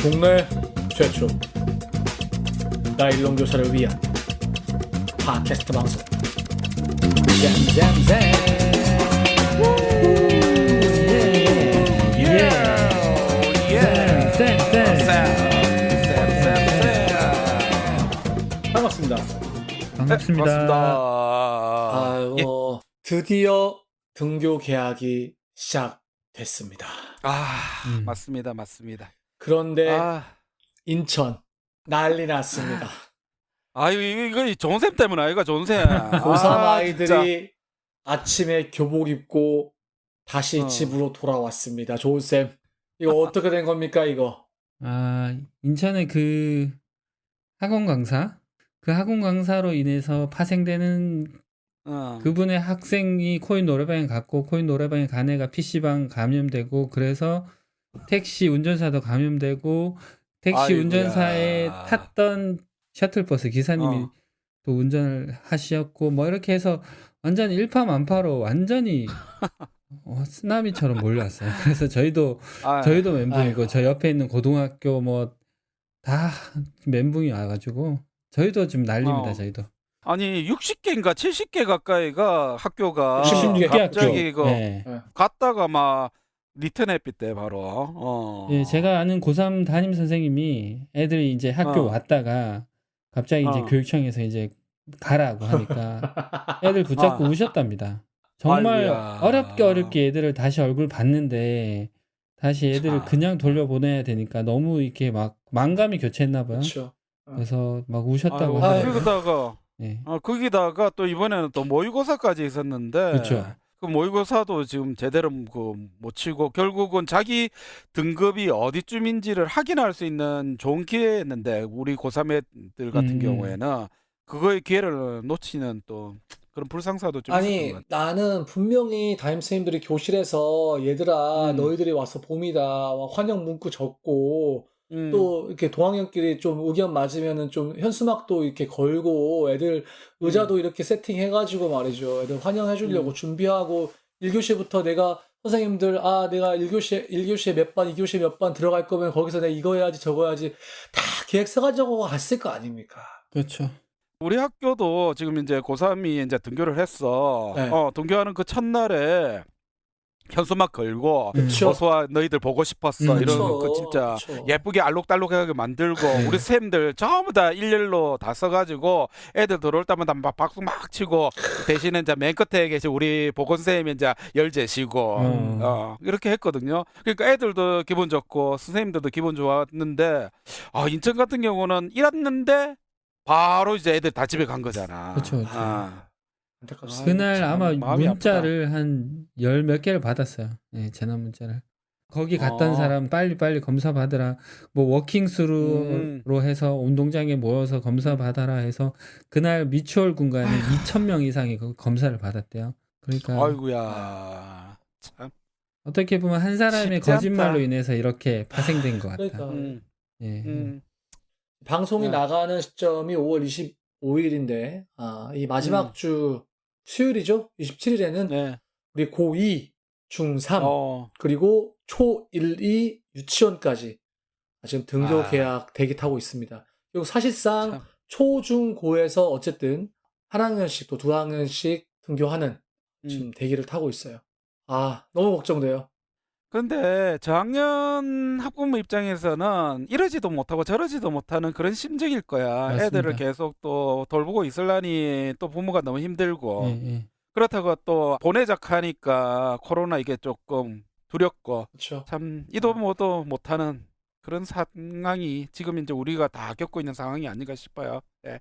국내 최초 나일론 교사를 위한 팟캐스트 방송 잼잼잼 반갑습니다. 반갑습니다. 아유, 드디어 등교 계약이 시작됐습니다. 맞습니다. 그런데 인천 난리 났습니다. 이거 존쌤 때문 아이가 존쌤. 고3 아이들이 진짜. 아침에 교복 입고 다시 집으로 돌아왔습니다. 조은쌤, 이거 어떻게 된 겁니까, 이거? 인천의 그 학원 강사로 인해서 파생되는 그분의 학생이 코인 노래방에 갔고, 코인 노래방에 간 애가 PC방 감염되고, 그래서 택시 운전사도 감염되고, 택시 아이고야. 운전사에 탔던 셔틀버스 기사님이 또 운전을 하셨고, 뭐 이렇게 해서 완전 일파만파로 완전히 쓰나미처럼 몰려왔어요. 그래서 저희도 멘붕이고, 저 옆에 있는 고등학교 뭐 다 멘붕이 와가지고 저희도 지금 난립니다. 저희도. 아니 60개인가 70개 가까이가 학교가 66개 갑자기 학교. 네. 갔다가 막 리턴했을 때 바로. 예, 제가 아는 고3 담임 선생님이 애들이 이제 학교 왔다가 갑자기 이제 교육청에서 이제 가라고 하니까 애들 붙잡고 우셨답니다. 정말 아이고야. 어렵게 애들을 다시 얼굴 봤는데 다시 애들을 그냥 돌려보내야 되니까 너무 이렇게 막 만감이 교체했나 봐요. 그렇죠. 그래서 막 우셨다고 아이고. 그러다가 네. 거기다가 또 이번에는 또 모의고사까지 있었는데 그렇죠. 그 모의고사도 지금 제대로 못 치고 결국은 자기 등급이 어디쯤인지를 확인할 수 있는 좋은 기회였는데 우리 고3 애들 같은 경우에는 그거의 기회를 놓치는 또 그런 불상사도 좀 있었던 것 아니, 같아요. 나는 분명히 담임선생님들이 교실에서 얘들아, 너희들이 와서 봄이다, 환영 문구 적고, 또 이렇게 동학년끼리 좀 의견 맞으면은 좀 현수막도 이렇게 걸고 애들 의자도 이렇게 세팅해가지고 말이죠. 애들 환영해주려고 준비하고 1교시부터 내가 선생님들 내가 1교시에 몇 반, 2교시에 몇 반 들어갈 거면 거기서 내가 이거 해야지 저거 해야지 다 계획 써가지고 갔을 거 아닙니까? 그렇죠. 우리 학교도 지금 이제 고3이 이제 등교를 했어. 네. 등교하는 그 첫날에 현수막 걸고 그쵸. 어서와 너희들 보고 싶었어 이런 그쵸. 거 진짜 그쵸. 예쁘게 알록달록하게 만들고 우리 쌤들 전부 다 일렬로 다 써가지고 애들 들어올 때마다 막 박수 막 치고 대신에 이제 맨 끝에 계신 우리 보건쌤이 이제 열재시고 이렇게 했거든요. 그러니까 애들도 기분 좋고 선생님들도 기분 좋았는데 인천 같은 경우는 일했는데 바로 이제 애들 다 집에 간 거잖아. 그쵸. 안타깝습니다. 그날 참 아마 마음이 문자를 한 열 몇 개를 받았어요. 네, 재난 문자를. 거기 갔던 사람 빨리 검사 받으라. 뭐 워킹스루로 해서 운동장에 모여서 검사 받아라 해서 그날 미추홀 군가에는 2,000명 이상이 그 검사를 받았대요. 그러니까 아이고야. 참. 어떻게 보면 한 사람의 쉽지 않다. 거짓말로 인해서 이렇게 파생된 것 같다. 그러니까 예. 방송이 네. 나가는 시점이 5월 25일인데 이 마지막 주 수요일이죠? 27일에는 네. 우리 고2, 중3 그리고 초1, 2 유치원까지 지금 등교 계약 대기 타고 있습니다. 그리고 사실상 참. 초, 중, 고에서 어쨌든 한 학년씩 또 두 학년씩 등교하는 지금 대기를 타고 있어요. 너무 걱정돼요. 근데 저학년 학부모 입장에서는 이러지도 못하고 저러지도 못하는 그런 심정일 거야. 맞습니다. 애들을 계속 또 돌보고 있으려니 또 부모가 너무 힘들고 예. 그렇다고 또 보내자 하니까 코로나 이게 조금 두렵고 그렇죠. 참 이도 모도 못하는 그런 상황이 지금 이제 우리가 다 겪고 있는 상황이 아닌가 싶어요. 네.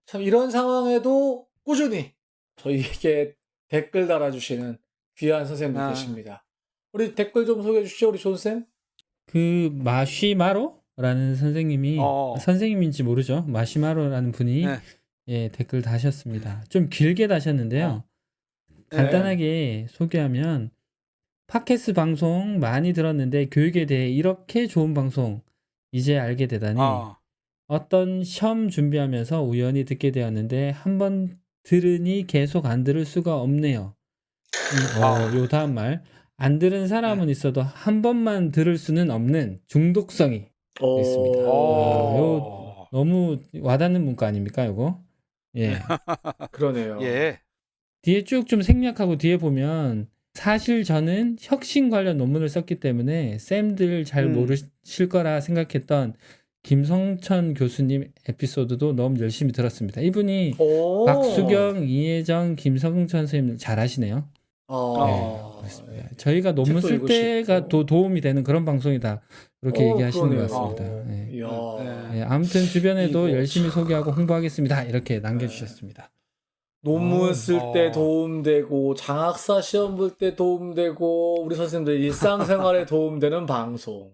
참 이런 상황에도 꾸준히 저희에게 댓글 달아주시는 귀한 선생님들 계십니다. 우리 댓글 좀 소개해 주시죠, 우리 존쌤. 그 마시마로라는 선생님이 선생님인지 모르죠. 마시마로라는 분이 네. 댓글 다셨습니다. 좀 길게 다셨는데요. 간단하게 소개하면 팟캐스트 방송 많이 들었는데 교육에 대해 이렇게 좋은 방송 이제 알게 되다니 어떤 시험 준비하면서 우연히 듣게 되었는데 한 번 들으니 계속 안 들을 수가 없네요. 요 다음 말. 안 들은 사람은 있어도 한 번만 들을 수는 없는 중독성이 있습니다. 요 오. 너무 와닿는 문구 아닙니까, 요거? 예. 그러네요. 예. 뒤에 쭉 좀 생략하고 뒤에 보면 사실 저는 혁신 관련 논문을 썼기 때문에 쌤들 잘 모르실 거라 생각했던 김성천 교수님 에피소드도 너무 열심히 들었습니다. 이분이 오. 박수경, 이혜정, 김성천 선생님 잘 아시네요. 아. 그렇습니다. 저희가 논문 책도 쓸 읽으시고. 때가 도움이 되는 그런 방송이다. 그렇게 얘기하시는 것 그러네요. 같습니다. 예. 이야. 네. 예, 아무튼 주변에도 이거 열심히 소개하고 홍보하겠습니다. 이렇게 남겨주셨습니다. 논문 쓸 때 어. 도움되고 장학사 시험 볼 때 도움되고 우리 선생님들 일상생활에 도움되는 방송.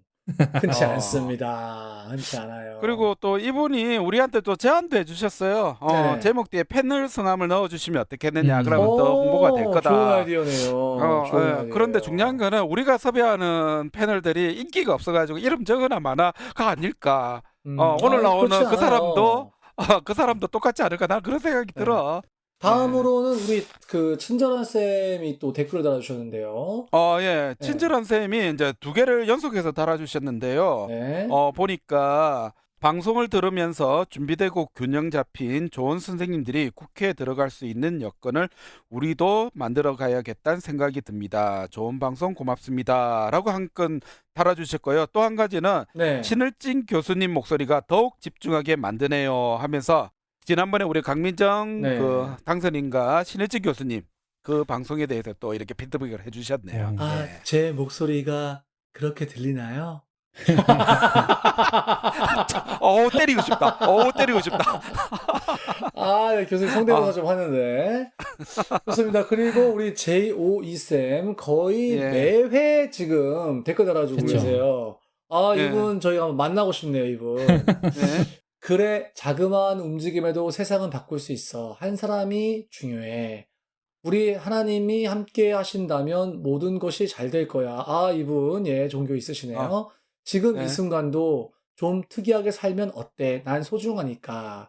흔치 어. 않습니다. 흔치 않아요. 그리고 또 이분이 우리한테 또 제안도 해주셨어요. 네. 제목 뒤에 패널 성함을 넣어주시면 어떻겠느냐. 음. 그러면 또 홍보가 될 거다. 좋은 아이디어네요. 좋은 예. 아이디어예요. 그런데 중요한 거는 우리가 섭외하는 패널들이 인기가 없어가지고 이름 적으나 마나가 아닐까. 오늘 아니, 나오는 그렇지 그 사람도 않아요. 그 사람도 똑같지 않을까. 나 그런 생각이 들어. 다음으로는 우리 그 친절한 쌤이 또 댓글을 달아주셨는데요. 예. 친절한 쌤이 이제 2개를 연속해서 달아주셨는데요. 네. 보니까 방송을 들으면서 준비되고 균형 잡힌 좋은 선생님들이 국회에 들어갈 수 있는 여건을 우리도 만들어 가야겠다는 생각이 듭니다. 좋은 방송 고맙습니다. 라고 한 건 달아주셨고요. 또 한 가지는 네. 신을진 교수님 목소리가 더욱 집중하게 만드네요 하면서 지난번에 우리 강민정 네. 그 당선인과 신을진 교수님 그 방송에 대해서 또 이렇게 피드백을 해주셨네요. 아, 예. 제 목소리가 그렇게 들리나요? 때리고 싶다. 때리고 싶다. 아, 네, 교수님 성대모사 좀 하는데. 좋습니다. 그리고 우리 J52쌤 거의 예. 매회 지금 댓글 달아주고 그쵸. 계세요. 아, 예. 이분 저희가 한번 만나고 싶네요, 이분. 네. 그래, 자그마한 움직임에도 세상은 바꿀 수 있어. 한 사람이 중요해. 우리 하나님이 함께 하신다면 모든 것이 잘 될 거야. 아, 이분, 예, 종교 있으시네요. 지금 네. 이 순간도 좀 특이하게 살면 어때? 난 소중하니까.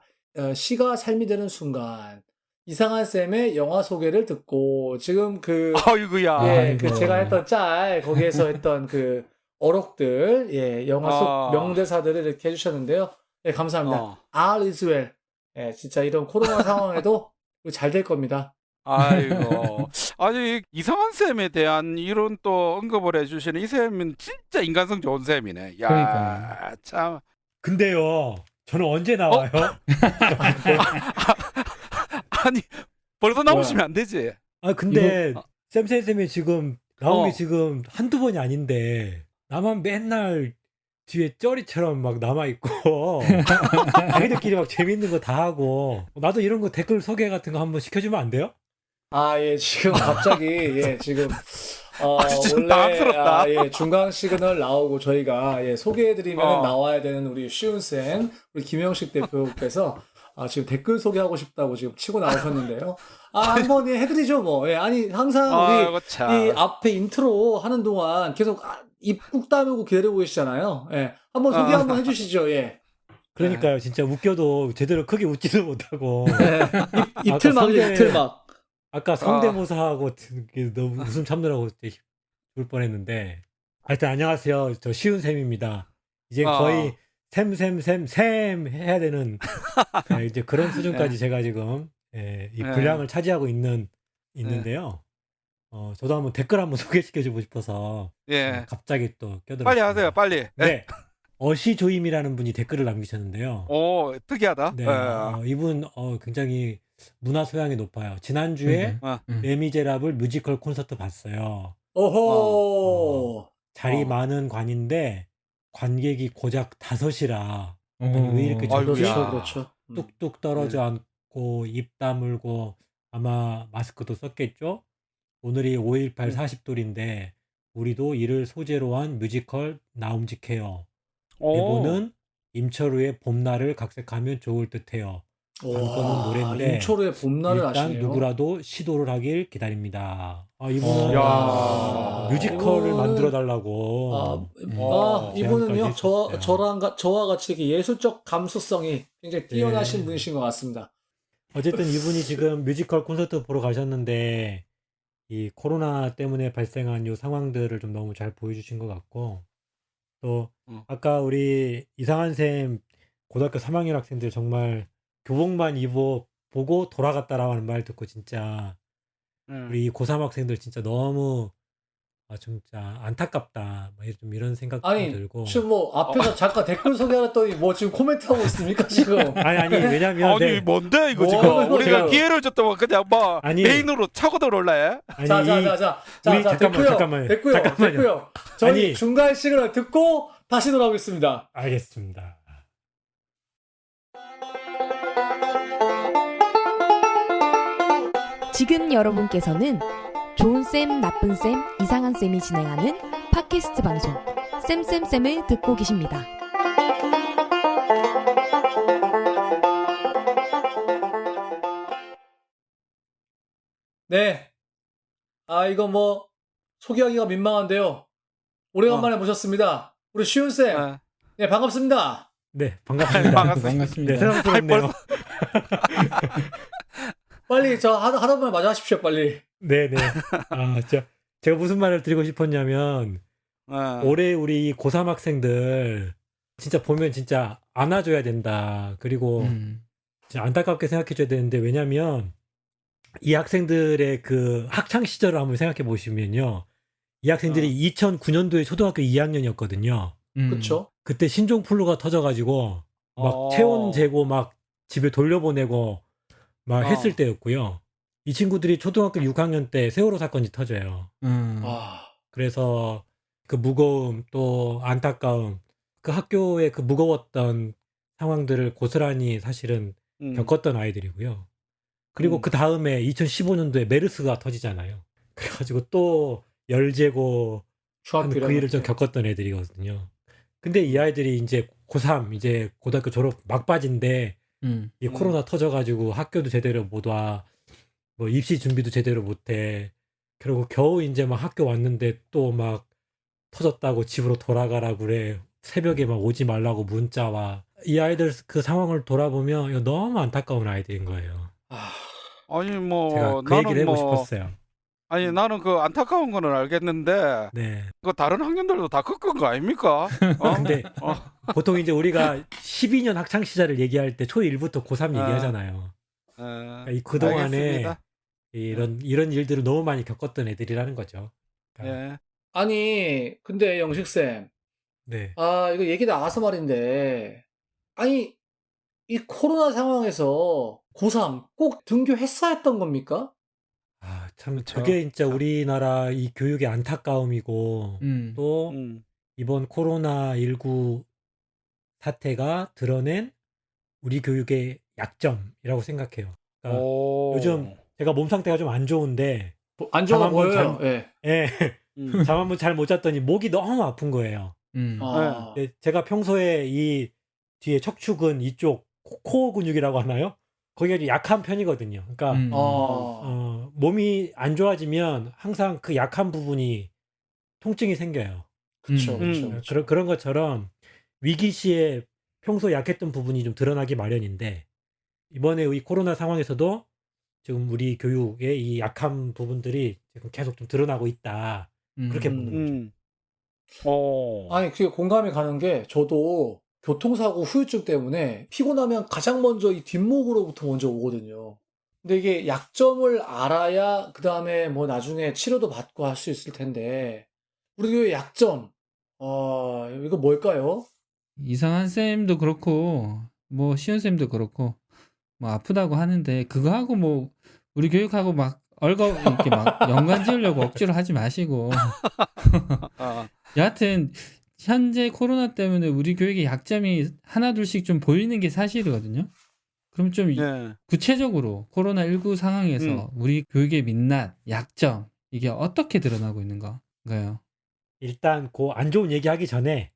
시가 삶이 되는 순간. 이상한 쌤의 영화 소개를 듣고, 지금 아이고야. 예, 아이고. 제가 했던 거기에서 했던 그 어록들, 예, 영화 속 명대사들을 이렇게 해주셨는데요. 예, 감사합니다. All is well. 예, 진짜 이런 코로나 상황에도 잘 될 겁니다. 아이고. 아니 이상한 쌤에 대한 이런 또 언급을 해주시는 이 쌤은 진짜 인간성 좋은 쌤이네. 야, 그러니까요. 참. 근데요, 저는 언제 나와요? 아니 벌써 나오시면 안 되지. 아, 근데 이거- 쌤쌤쌤이 지금 나온 게 어. 지금 한두 번이 아닌데 나만 맨날 뒤에 쩌리처럼 막 남아있고 자기들끼리 막 재밌는 거 다 하고 나도 이런 거 댓글 소개 같은 거 한번 시켜주면 안 돼요? 아, 예, 지금 갑자기, 예, 지금, 진짜 원래, 당황스럽다. 예, 중간 시그널 나오고 저희가, 예, 소개해드리면 어. 나와야 되는 우리 쉬운쌤, 우리 김영식 대표께서, 지금 댓글 소개하고 싶다고 지금 치고 나오셨는데요. 한번 예, 해드리죠, 뭐. 예, 아니, 항상 아이고 우리, 참. 이 앞에 인트로 하는 동안 계속 입 꾹 다물고 기다리고 계시잖아요. 예, 한번 소개 한번 해주시죠, 예. 그러니까요, 진짜 웃겨도 제대로 크게 웃지도 못하고 예, 이틀막이에요, 성대- 이틀막. 아까 성대모사하고 너무 웃음 참느라고 죽을 뻔했는데 하여튼 안녕하세요, 저 쉬운쌤입니다. 이제 거의 샘 해야 되는 예, 이제 그런 수준까지 제가 지금 이 분량을 차지하고 있는데요. 저도 한번 댓글 한번 소개시켜주고 싶어서 예. 갑자기 또 껴들었습니다. 빨리 하세요, 빨리. 네, 어시조임이라는 분이 댓글을 남기셨는데요. 오, 특이하다. 네, 예. 이분 굉장히 문화 소양이 높아요. 지난주에 레미제라블 뮤지컬 콘서트 봤어요. 오호. 자리 어. 많은 관인데 관객이 고작 5이라 어. 왜 이렇게 아이고야. 그렇죠, 그렇죠. 뚝뚝 떨어져 앉고 입 다물고 아마 마스크도 썼겠죠? 오늘이 5.18 40돌인데 우리도 이를 소재로 한 뮤지컬 나움직해요. 오. 대본은 임철우의 봄날을 각색하면 좋을 듯해요. 거는 노래인데 인초로의 봄날을 일단 아시네요. 누구라도 시도를 하길 기다립니다. 이분은 야. 뮤지컬을 이분은- 만들어 달라고. 이분은요, 제안까지 했었어요. 저와 같이 이렇게 예술적 감수성이 굉장히 뛰어나신 분이신 것 같습니다. 어쨌든 이분이 지금 뮤지컬 콘서트 보러 가셨는데 이 코로나 때문에 발생한 이 상황들을 좀 너무 잘 보여주신 것 같고 또 아까 우리 이상한 쌤 고등학교 3학년 학생들 정말 교복만 보고 돌아갔다라는 말 듣고 진짜 우리 고3 학생들 진짜 너무 진짜 안타깝다 좀 이런 생각도 아니, 들고 지금 뭐 앞에서 잠깐 댓글 소개하랬더니 뭐 지금 코멘트하고 있습니까, 지금? 아니 왜냐면 아니 네. 뭔데 이거 뭐, 지금 우리가 제가- 기회를 줬다고 그냥 뭐 아니. 메인으로 차고 들어올래? 아니 자, 우리 잠깐만요. 됐고요. 저희 아니. 중간 시그널 듣고 다시 돌아오겠습니다. 알겠습니다. 지금 여러분께서는 좋은쌤, 나쁜쌤, 이상한쌤이 진행하는 팟캐스트 방송 쌤쌤쌤을 듣고 계십니다. 네. 이거 뭐 소개하기가 민망한데요. 오래간만에 모셨습니다. 우리 시훈쌤. 어. 네, 반갑습니다. 네 반갑습니다. 반갑습니다. 네 새삼스럽네요. 빨리 저 하던 말 마저 하십시오, 빨리. 네네. 제가 무슨 말을 드리고 싶었냐면 올해 우리 고3 학생들 진짜 보면 진짜 안아줘야 된다. 그리고 진짜 안타깝게 생각해줘야 되는데 왜냐면 이 학생들의 그 학창 시절을 한번 생각해 보시면요. 이 학생들이 2009년도에 초등학교 2학년이었거든요. 그렇죠? 그때 신종플루가 터져가지고 막 체온 재고 막 집에 돌려보내고 막 했을 때였고요. 이 친구들이 초등학교 6학년 때 세월호 사건이 터져요. 그래서 그 무거움 또 안타까움 그 학교의 그 무거웠던 상황들을 고스란히 사실은 겪었던 아이들이고요. 그리고 그 다음에 2015년도에 메르스가 터지잖아요. 그래가지고 또 열재고 중학교 그 일을 좀 겪었던 애들이거든요. 근데 이 아이들이 이제 고3 이제 고등학교 졸업 막바지인데 이 코로나 터져가지고 학교도 제대로 못 와, 뭐 입시 준비도 제대로 못해. 그리고 겨우 이제 막 학교 왔는데 또 막 터졌다고 집으로 돌아가라고 그래. 새벽에 막 오지 말라고 문자 와. 이 아이들 그 상황을 돌아보면 이거 너무 안타까운 아이들인 거예요. 아니 제가 뭐 그 얘기를 나는 해보고 뭐 싶었어요. 아니 나는 그 안타까운 거는 알겠는데 네. 그 다른 학년들도 다 겪은 거 아닙니까? 근데 보통 이제 우리가 12년 학창 시절을 얘기할 때 초1부터 고3 얘기하잖아요. 그러니까 이 그동안에 알겠습니다. 이런 일들을 너무 많이 겪었던 애들이라는 거죠. 그러니까 예. 아니, 근데 영식쌤. 네. 이거 얘기 나와서 말인데. 아니, 이 코로나 상황에서 고3 꼭 등교했어야 했던 겁니까? 참 그쵸. 그게 진짜 우리나라 이 교육의 안타까움이고 또 음. 이번 코로나19 사태가 드러낸 우리 교육의 약점이라고 생각해요. 그러니까 요즘 제가 몸 상태가 좀 안 좋은데 안 좋아 잠 한번 보여요. 예. 잠 한번 잘 못 잤더니 목이 너무 아픈 거예요. 제가 평소에 이 뒤에 척추근 이쪽 코어 근육이라고 하나요? 거기가 좀 약한 편이거든요. 그러니까 몸이 안 좋아지면 항상 그 약한 부분이 통증이 생겨요. 그쵸. 그런 것처럼 위기 시에 평소 약했던 부분이 좀 드러나기 마련인데 이번에 이 코로나 상황에서도 지금 우리 교육의 이 약한 부분들이 지금 계속 좀 드러나고 있다. 그렇게 보는 거죠. 아니, 그게 공감이 가는 게 저도 교통사고 후유증 때문에 피곤하면 가장 먼저 이 뒷목으로부터 먼저 오거든요. 근데 이게 약점을 알아야 그 다음에 뭐 나중에 치료도 받고 할 수 있을 텐데 우리 교회 약점 이거 뭘까요? 이상한 쌤도 그렇고 뭐 시온 쌤도 그렇고 뭐 아프다고 하는데 그거하고 뭐 우리 교육하고 막 이렇게 막 연관 지으려고 억지로 하지 마시고 여하튼 현재 코로나 때문에 우리 교육의 약점이 하나둘씩 좀 보이는 게 사실이거든요. 그럼 좀 구체적으로 코로나19 상황에서 우리 교육의 민낯, 약점 이게 어떻게 드러나고 있는 건가요? 일단 그 안 좋은 얘기하기 전에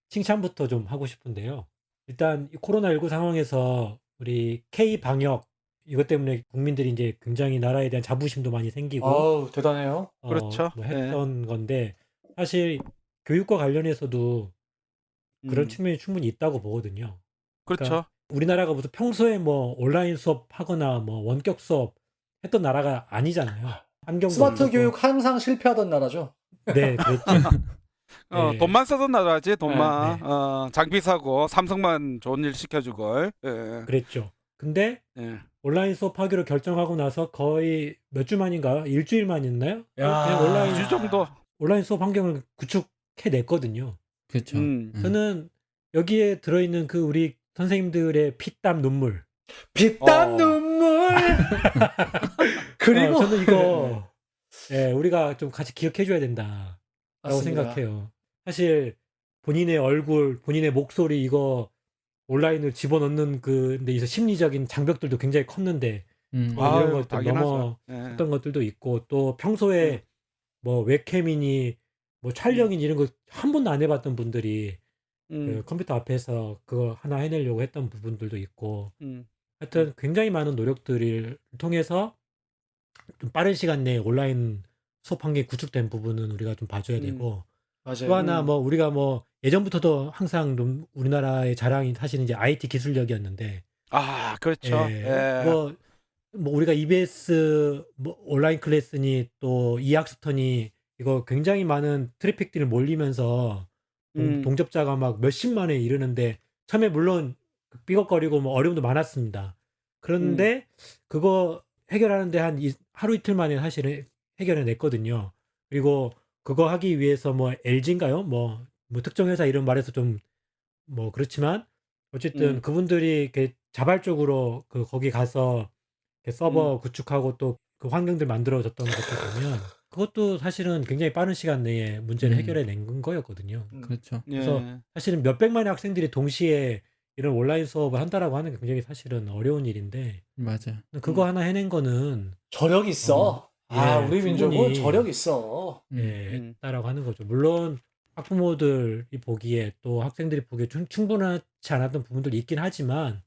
칭찬부터 좀 하고 싶은데요. 일단 이 코로나19 상황에서 우리 K 방역 이것 때문에 국민들이 이제 굉장히 나라에 대한 자부심도 많이 생기고 아우, 대단해요. 그렇죠. 뭐 예. 했던 건데 사실 교육과 관련해서도 그런 음. 측면이 충분히 있다고 보거든요. 그렇죠. 우리나라가 무슨 평소에 뭐 온라인 수업 하거나 뭐 원격 수업 했던 나라가 아니잖아요. 환경도 스마트 어렵고. 교육 항상 실패하던 나라죠. 네, 그랬죠. 네. 돈만 쓰던 나라지, 돈만. 네. 장비 사고, 삼성만 좋은 일 시켜주고. 예. 그랬죠. 근데 예. 온라인 수업 하기로 결정하고 나서 거의 몇 주 만인가? 일주일 만이었나요? 야. 그냥 온라인 2주 정도. 온라인 수업 환경을 구축해냈거든요. 그렇죠. 저는 여기에 들어있는 그 우리 선생님들의 피땀 눈물. 빛땀 어. 눈물. 그리고 저는 이거 예, 우리가 좀 같이 기억해줘야 된다라고 맞습니다. 생각해요. 사실 본인의 얼굴, 본인의 목소리 이거 온라인을 집어넣는 근데 이 심리적인 장벽들도 굉장히 컸는데 이런 아유, 것들 당연하죠. 예. 넘어섰던 것들도 있고 또 평소에 뭐 웹캠이니 뭐 촬영이니 이런 거 한 번도 안 해봤던 분들이 그 컴퓨터 앞에서 그거 하나 해내려고 했던 부분들도 있고 하여튼 굉장히 많은 노력들을 통해서 좀 빠른 시간 내에 온라인 수업 환경이 구축된 부분은 우리가 좀 봐줘야 되고 맞아요. 또 하나 뭐 우리가 뭐 예전부터도 항상 좀 우리나라의 자랑이 사실은 이제 IT 기술력이었는데 아, 그렇죠. 예, 예. 뭐 우리가 EBS 뭐 온라인 클래스니 또 이학스터니 이거 굉장히 많은 트래픽들이 몰리면서 동접자가 막 몇십만에 이르는데 처음에 물론 삐걱거리고 뭐 어려움도 많았습니다. 그런데 그거 해결하는데 한 하루 이틀 만에 사실은 해결해냈거든요. 그리고 그거 하기 위해서 뭐 LG인가요? 뭐 특정 회사 이름 말해서 좀 뭐 그렇지만 어쨌든 그분들이 이렇게 자발적으로 거기 가서 이렇게 서버 구축하고 또 그 환경들 만들어졌던 것들 보면 그것도 사실은 굉장히 빠른 시간 내에 문제를 해결해낸 거였거든요. 그렇죠. 그래서 예. 사실은 몇백만의 학생들이 동시에 이런 온라인 수업을 한다라고 하는 게 굉장히 사실은 어려운 일인데 맞아. 그거 하나 해낸 거는 저력 있어. 아, 예, 우리 민족은 충분히 저력 있어. 했다라고 하는 거죠. 물론 학부모들이 보기에 또 학생들이 보기에 충분하지 않았던 부분들이 있긴 하지만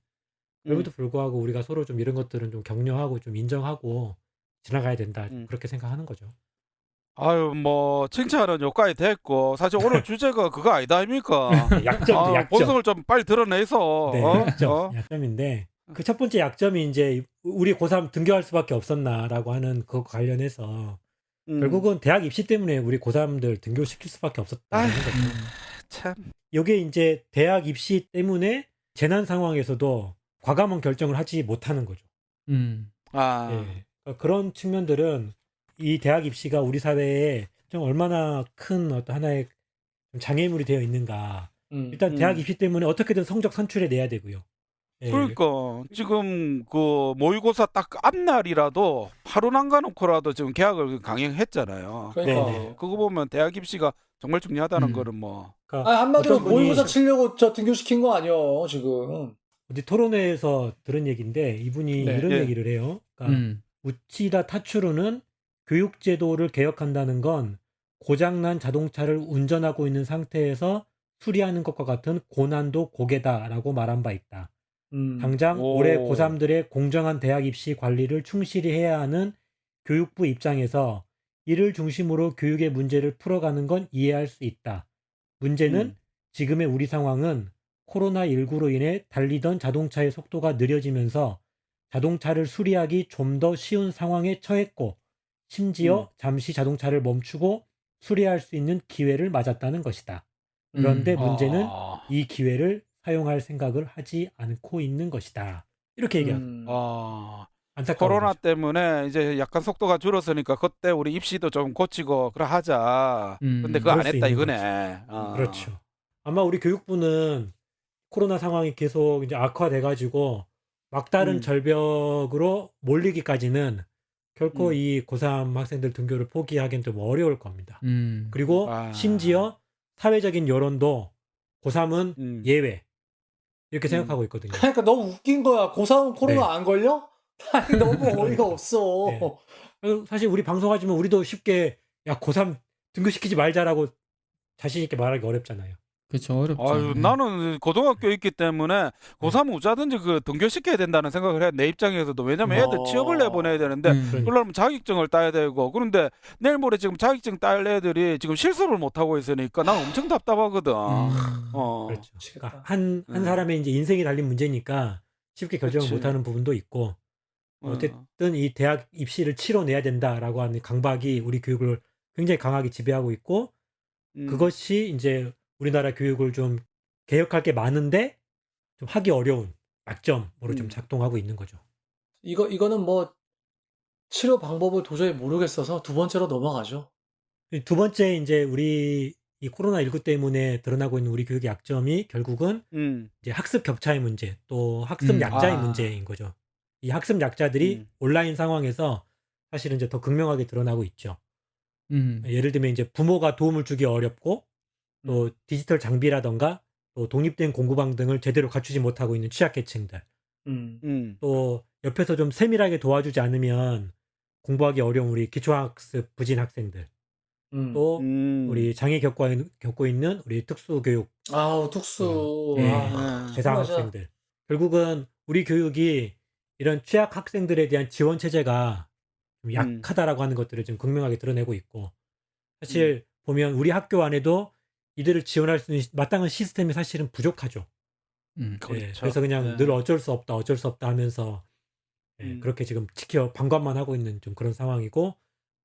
그럼에도 불구하고 우리가 서로 좀 이런 것들은 좀 격려하고 좀 인정하고 지나가야 된다. 그렇게 생각하는 거죠. 아유, 뭐 칭찬은 여기까지 됐고 사실 오늘 주제가 그거 아니다 아닙니까? 약점도 약점. 본성을 좀 빨리 드러내서. 네, 약점인데 그 첫 번째 약점이 이제 우리 고3 등교할 수밖에 없었나라고 하는 그거 관련해서 결국은 대학 입시 때문에 우리 고3들 등교시킬 수밖에 없었다는 거죠. 참. 이게 이제 대학 입시 때문에 재난 상황에서도 과감한 결정을 하지 못하는 거죠. 아. 예. 그러니까 그런 측면들은 이 대학 입시가 우리 사회에 좀 얼마나 큰 어떤 하나의 장애물이 되어 있는가. 일단 대학 입시 때문에 어떻게든 성적 선출해 내야 되고요. 예. 그러니까 지금 그 모의고사 딱 앞날이라도 하루 남겨놓고라도 지금 개학을 강행했잖아요. 그러니까. 네네. 그거 보면 대학 입시가 정말 중요하다는 거는 뭐. 그러니까 아, 한마디로 어떤 분이 모의고사 치려고 저 등교시킨 거 아니에요, 지금. 어디 토론회에서 들은 얘기인데 이분이 네. 이런 예. 얘기를 해요. 그러니까 우치다 타츠루는 교육제도를 개혁한다는 건 고장난 자동차를 운전하고 있는 상태에서 수리하는 것과 같은 고난도 고개다라고 말한 바 있다. 당장 오. 올해 고3들의 공정한 대학 입시 관리를 충실히 해야 하는 교육부 입장에서 이를 중심으로 교육의 문제를 풀어가는 건 이해할 수 있다. 문제는 지금의 우리 상황은 코로나19로 인해 달리던 자동차의 속도가 느려지면서 자동차를 수리하기 좀 더 쉬운 상황에 처했고 심지어 잠시 자동차를 멈추고 수리할 수 있는 기회를 맞았다는 것이다. 그런데 문제는 이 기회를 사용할 생각을 하지 않고 있는 것이다. 이렇게 얘기합니다. 안타까운 코로나 거죠. 때문에 이제 약간 속도가 줄었으니까 그때 우리 입시도 좀 고치고 그래 하자. 근데 그거 안 그럴 수 했다 있는 이거네. 그렇죠. 아마 우리 교육부는 코로나 상황이 계속 이제 악화돼가지고 막다른 절벽으로 몰리기까지는 결코 이 고3 학생들 등교를 포기하기는 좀 어려울 겁니다. 그리고 심지어 사회적인 여론도 고3은 예외 이렇게 생각하고 있거든요. 그러니까 너무 웃긴 거야. 고3은 코로나 네. 안 걸려? 아니, 너무 어이가 없어. 네. 사실 우리 방송하지만 우리도 쉽게 야 고3 등교시키지 말자라고 자신 있게 말하기 어렵잖아요. 그렇죠. 어렵죠. 아유, 예. 나는 고등학교 있기 때문에 고3 어쩌든지 그 등교시켜야 된다는 생각을 해. 내 입장에서도. 왜냐면 애들 취업을 내보내야 되는데 그러니까. 그러려면 자격증을 따야 되고. 그런데 내일 모레 지금 자격증 딸 애들이 지금 실습을 못 하고 있으니까 난 엄청 답답하거든. 그렇죠. 미치겠다. 그러니까 한 음. 사람의 이제 인생이 달린 문제니까 쉽게 결정을 그치. 못하는 부분도 있고 어쨌든 이 대학 입시를 치러내야 된다라고 하는 강박이 우리 교육을 굉장히 강하게 지배하고 있고 그것이 이제 우리나라 교육을 좀 개혁할 게 많은데 좀 하기 어려운 약점으로 좀 작동하고 있는 거죠. 이거는 뭐 치료 방법을 도저히 모르겠어서 두 번째로 넘어가죠. 두 번째 이제 우리 이 코로나19 때문에 드러나고 있는 우리 교육의 약점이 결국은 이제 학습 격차의 문제, 또 학습 약자의 아. 문제인 거죠. 이 학습 약자들이 온라인 상황에서 사실은 이제 더 극명하게 드러나고 있죠. 예를 들면 이제 부모가 도움을 주기 어렵고 또 디지털 장비라던가 또 독립된 공부방 등을 제대로 갖추지 못하고 있는 취약계층들, 또 옆에서 좀 세밀하게 도와주지 않으면 공부하기 어려운 우리 기초학습 부진 학생들, 또 우리 장애 겪고 있는 우리 특수교육 아우 특수. 예, 아, 대상 맞아. 학생들. 결국은 우리 교육이 이런 취약 학생들에 대한 지원 체제가 좀 약하다라고 하는 것들을 좀 극명하게 드러내고 있고, 사실 보면 우리 학교 안에도 이들을 지원할 수 있는 마땅한 시스템이 사실은 부족하죠. 예, 그렇죠. 그래서 그냥 네. 늘 어쩔 수 없다 하면서 그렇게 지금 방관만 하고 있는 좀 그런 상황이고,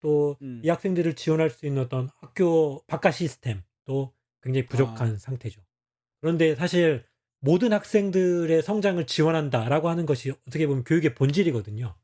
또 이 학생들을 지원할 수 있는 어떤 학교 바깥 시스템도 굉장히 부족한 상태죠. 그런데 사실 모든 학생들의 성장을 지원한다라고 하는 것이 어떻게 보면 교육의 본질이거든요.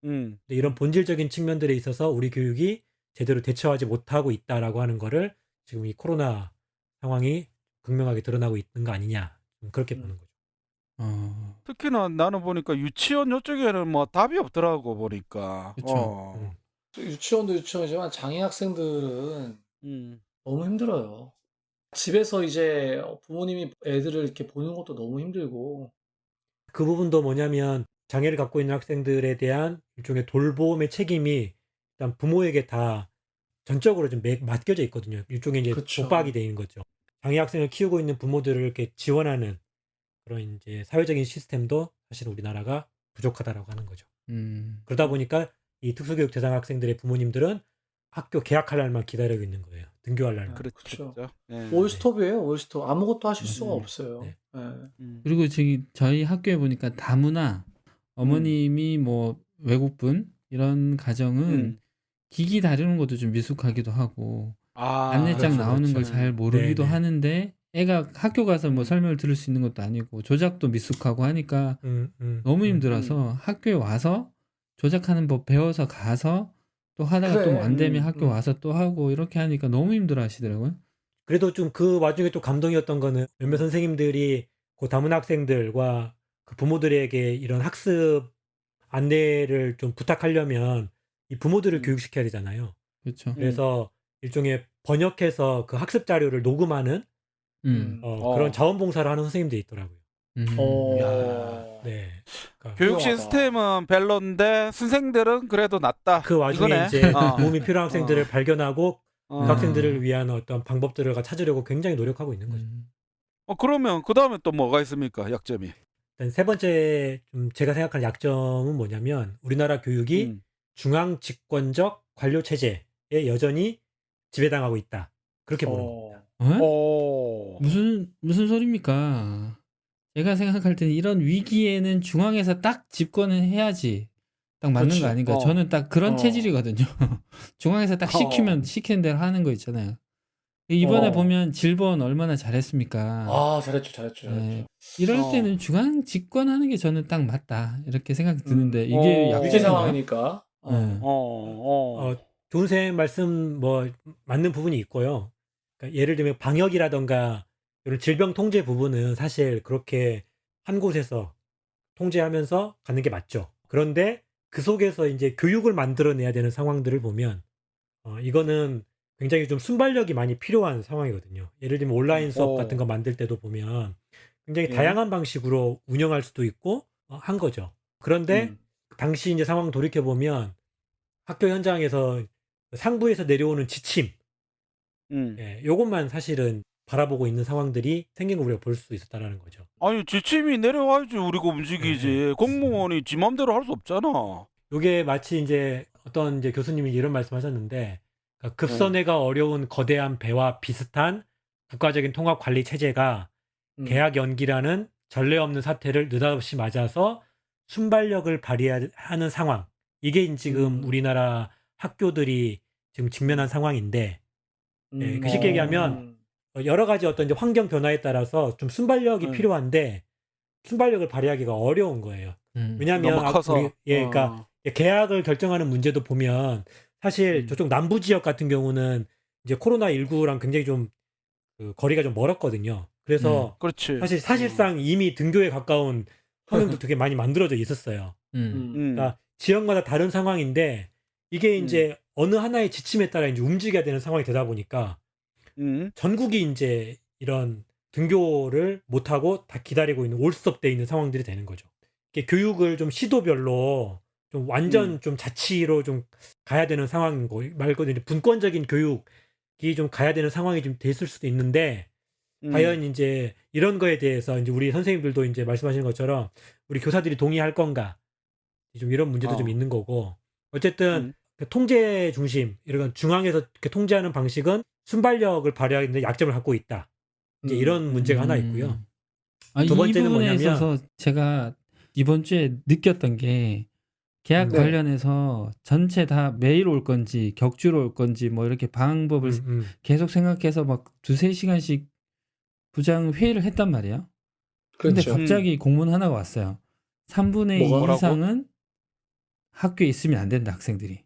근데 이런 본질적인 측면들에 있어서 우리 교육이 제대로 대처하지 못하고 있다라고 하는 거를 지금 이 코로나 상황이 극명하게 드러나고 있는 거 아니냐, 그렇게 보는 거죠. 특히나 나는 보니까 유치원 요쪽에는 뭐 답이 없더라고 보니까. 그쵸. 유치원도 유치원이지만 장애 학생들은 음. 너무 힘들어요. 집에서 이제 부모님이 애들을 이렇게 보는 것도 너무 힘들고. 그 부분도 뭐냐면 장애를 갖고 있는 학생들에 대한 일종의 돌봄의 책임이 일단 부모에게 다 전적으로 좀 맡겨져 있거든요. 일종의 이제 그쵸. 독박이 되는 거죠. 장애 학생을 키우고 있는 부모들을 이렇게 지원하는 그런 이제 사회적인 시스템도 사실 우리나라가 부족하다라고 하는 거죠. 그러다 보니까 이 특수교육 대상 학생들의 부모님들은 학교 개학할 날만 기다리고 있는 거예요. 등교할 날만. 그렇죠. 예. 올스톱이에요, 올스톱. 아무것도 하실 수가 음. 없어요. 네. 예. 그리고 저희 학교에 보니까 다문화 어머님이 뭐 외국분 이런 가정은 기기 다루는 것도 좀 미숙하기도 하고 안내장 그렇죠, 나오는 걸 그렇죠. 잘 모르기도 네네. 하는데 애가 학교 가서 뭐 설명을 들을 수 있는 것도 아니고 조작도 미숙하고 하니까 너무 힘들어서 학교에 와서 조작하는 법 배워서 가서 또 하다가 그래. 또 안 되면 학교 와서 또 하고 이렇게 하니까 너무 힘들어 하시더라고요. 그래도 좀 그 와중에 또 감동이었던 거는 몇몇 선생님들이 그 다문화 학생들과 그 부모들에게 이런 학습 안내를 좀 부탁하려면 이 부모들을 교육시켜야 되잖아요. 그렇죠. 그래서 일종의 번역해서 그 학습 자료를 녹음하는 그런 자원봉사를 하는 선생님들이 있더라고요. 야. 네. 그러니까 교육 훌륭하다. 시스템은 별론데 선생들은 그래도 낫다. 그 와중에 이거네. 이제 도움이 필요한 학생들을 발견하고 그 어. 학생들을 위한 어떤 방법들을 찾으려고 굉장히 노력하고 있는 거죠. 그러면 그 다음에 또 뭐가 있습니까? 약점이. 일단 세 번째 좀 제가 생각하는 약점은 뭐냐면 우리나라 교육이 중앙 집권적 관료 체제에 여전히 지배당하고 있다. 그렇게 보는 겁니다. 어? 무슨 소리입니까? 제가 생각할 때는 이런 위기에는 중앙에서 딱 집권을 해야지 딱 맞는 그렇지. 거 아닌가? 저는 딱 그런 체질이거든요. 중앙에서 딱 시키면 시키는 대로 하는 거 있잖아요. 이번에 보면 질본 얼마나 잘했습니까? 아, 잘했죠. 네. 이럴 때는 중앙 집권하는 게 저는 딱 맞다 이렇게 생각이 드는데 이게 위기 약점인가요? 상황이니까. 네. 좋은 쌤 말씀 뭐 맞는 부분이 있고요. 그러니까 예를 들면 방역이라던가 이런 질병 통제 부분은 사실 그렇게 한 곳에서 통제하면서 가는 게 맞죠. 그런데 그 속에서 이제 교육을 만들어내야 되는 상황들을 보면 이거는 굉장히 좀 순발력이 많이 필요한 상황이거든요. 예를 들면 온라인 수업 같은 거 만들 때도 보면 굉장히 다양한 방식으로 운영할 수도 있고 한 거죠. 그런데 당시 이제 상황 돌이켜 보면 학교 현장에서 상부에서 내려오는 지침, 요것만 사실은 바라보고 있는 상황들이 생긴 걸 우리가 볼 수 있었다라는 거죠. 아니 지침이 내려와야지 우리가 움직이지. 공무원이 지 맘대로 할 수 없잖아. 요게 마치 이제 어떤 이제 교수님이 이런 말씀하셨는데 그러니까 급선회가 어려운 거대한 배와 비슷한 국가적인 통합 관리 체제가 계약 연기라는 전례 없는 사태를 느닷없이 맞아서 순발력을 발휘하는 상황. 이게 지금 우리나라 학교들이 지금 직면한 상황인데 그 쉽게 얘기하면 여러 가지 어떤 이제 환경 변화에 따라서 좀 순발력이 필요한데 순발력을 발휘하기가 어려운 거예요. 왜냐하면 너무 커서. 그러니까 계약을 결정하는 문제도 보면 사실 저쪽 남부 지역 같은 경우는 이제 코로나19랑 굉장히 좀 그 거리가 좀 멀었거든요. 그래서 그렇지. 사실상 이미 등교에 가까운 환경도 되게 많이 만들어져 있었어요. 그러니까 지역마다 다른 상황인데 이게 이제 어느 하나의 지침에 따라 이제 움직여야 되는 상황이 되다 보니까 전국이 이제 이런 등교를 못하고 다 기다리고 있는 올스톱돼 있는 상황들이 되는 거죠. 이게 교육을 좀 시도별로 좀 완전 좀 자치로 좀 가야 되는 상황이고 말 그대로 분권적인 교육이 좀 가야 되는 상황이 좀 됐을 수도 있는데 과연 이제 이런 거에 대해서 이제 우리 선생님들도 이제 말씀하시는 것처럼 우리 교사들이 동의할 건가 좀 이런 문제도 좀 있는 거고 어쨌든 그 통제 중심 이런 중앙에서 이렇게 통제하는 방식은 순발력을 발휘하는데 약점을 갖고 있다. 이제 이런 문제가 하나 있고요. 두 번째는 이 부분에 뭐냐면 있어서 제가 이번 주에 느꼈던 게 계약 네. 관련해서 전체 다 매일 올 건지 격주로 올 건지 뭐 이렇게 방법을 계속 생각해서 막 2-3시간씩 부장 회의를 했단 말이에요. 근데 그렇죠. 갑자기 공문 하나가 왔어요. 3분의 2 뭐라고? 이상은 학교에 있으면 안 된다, 학생들이.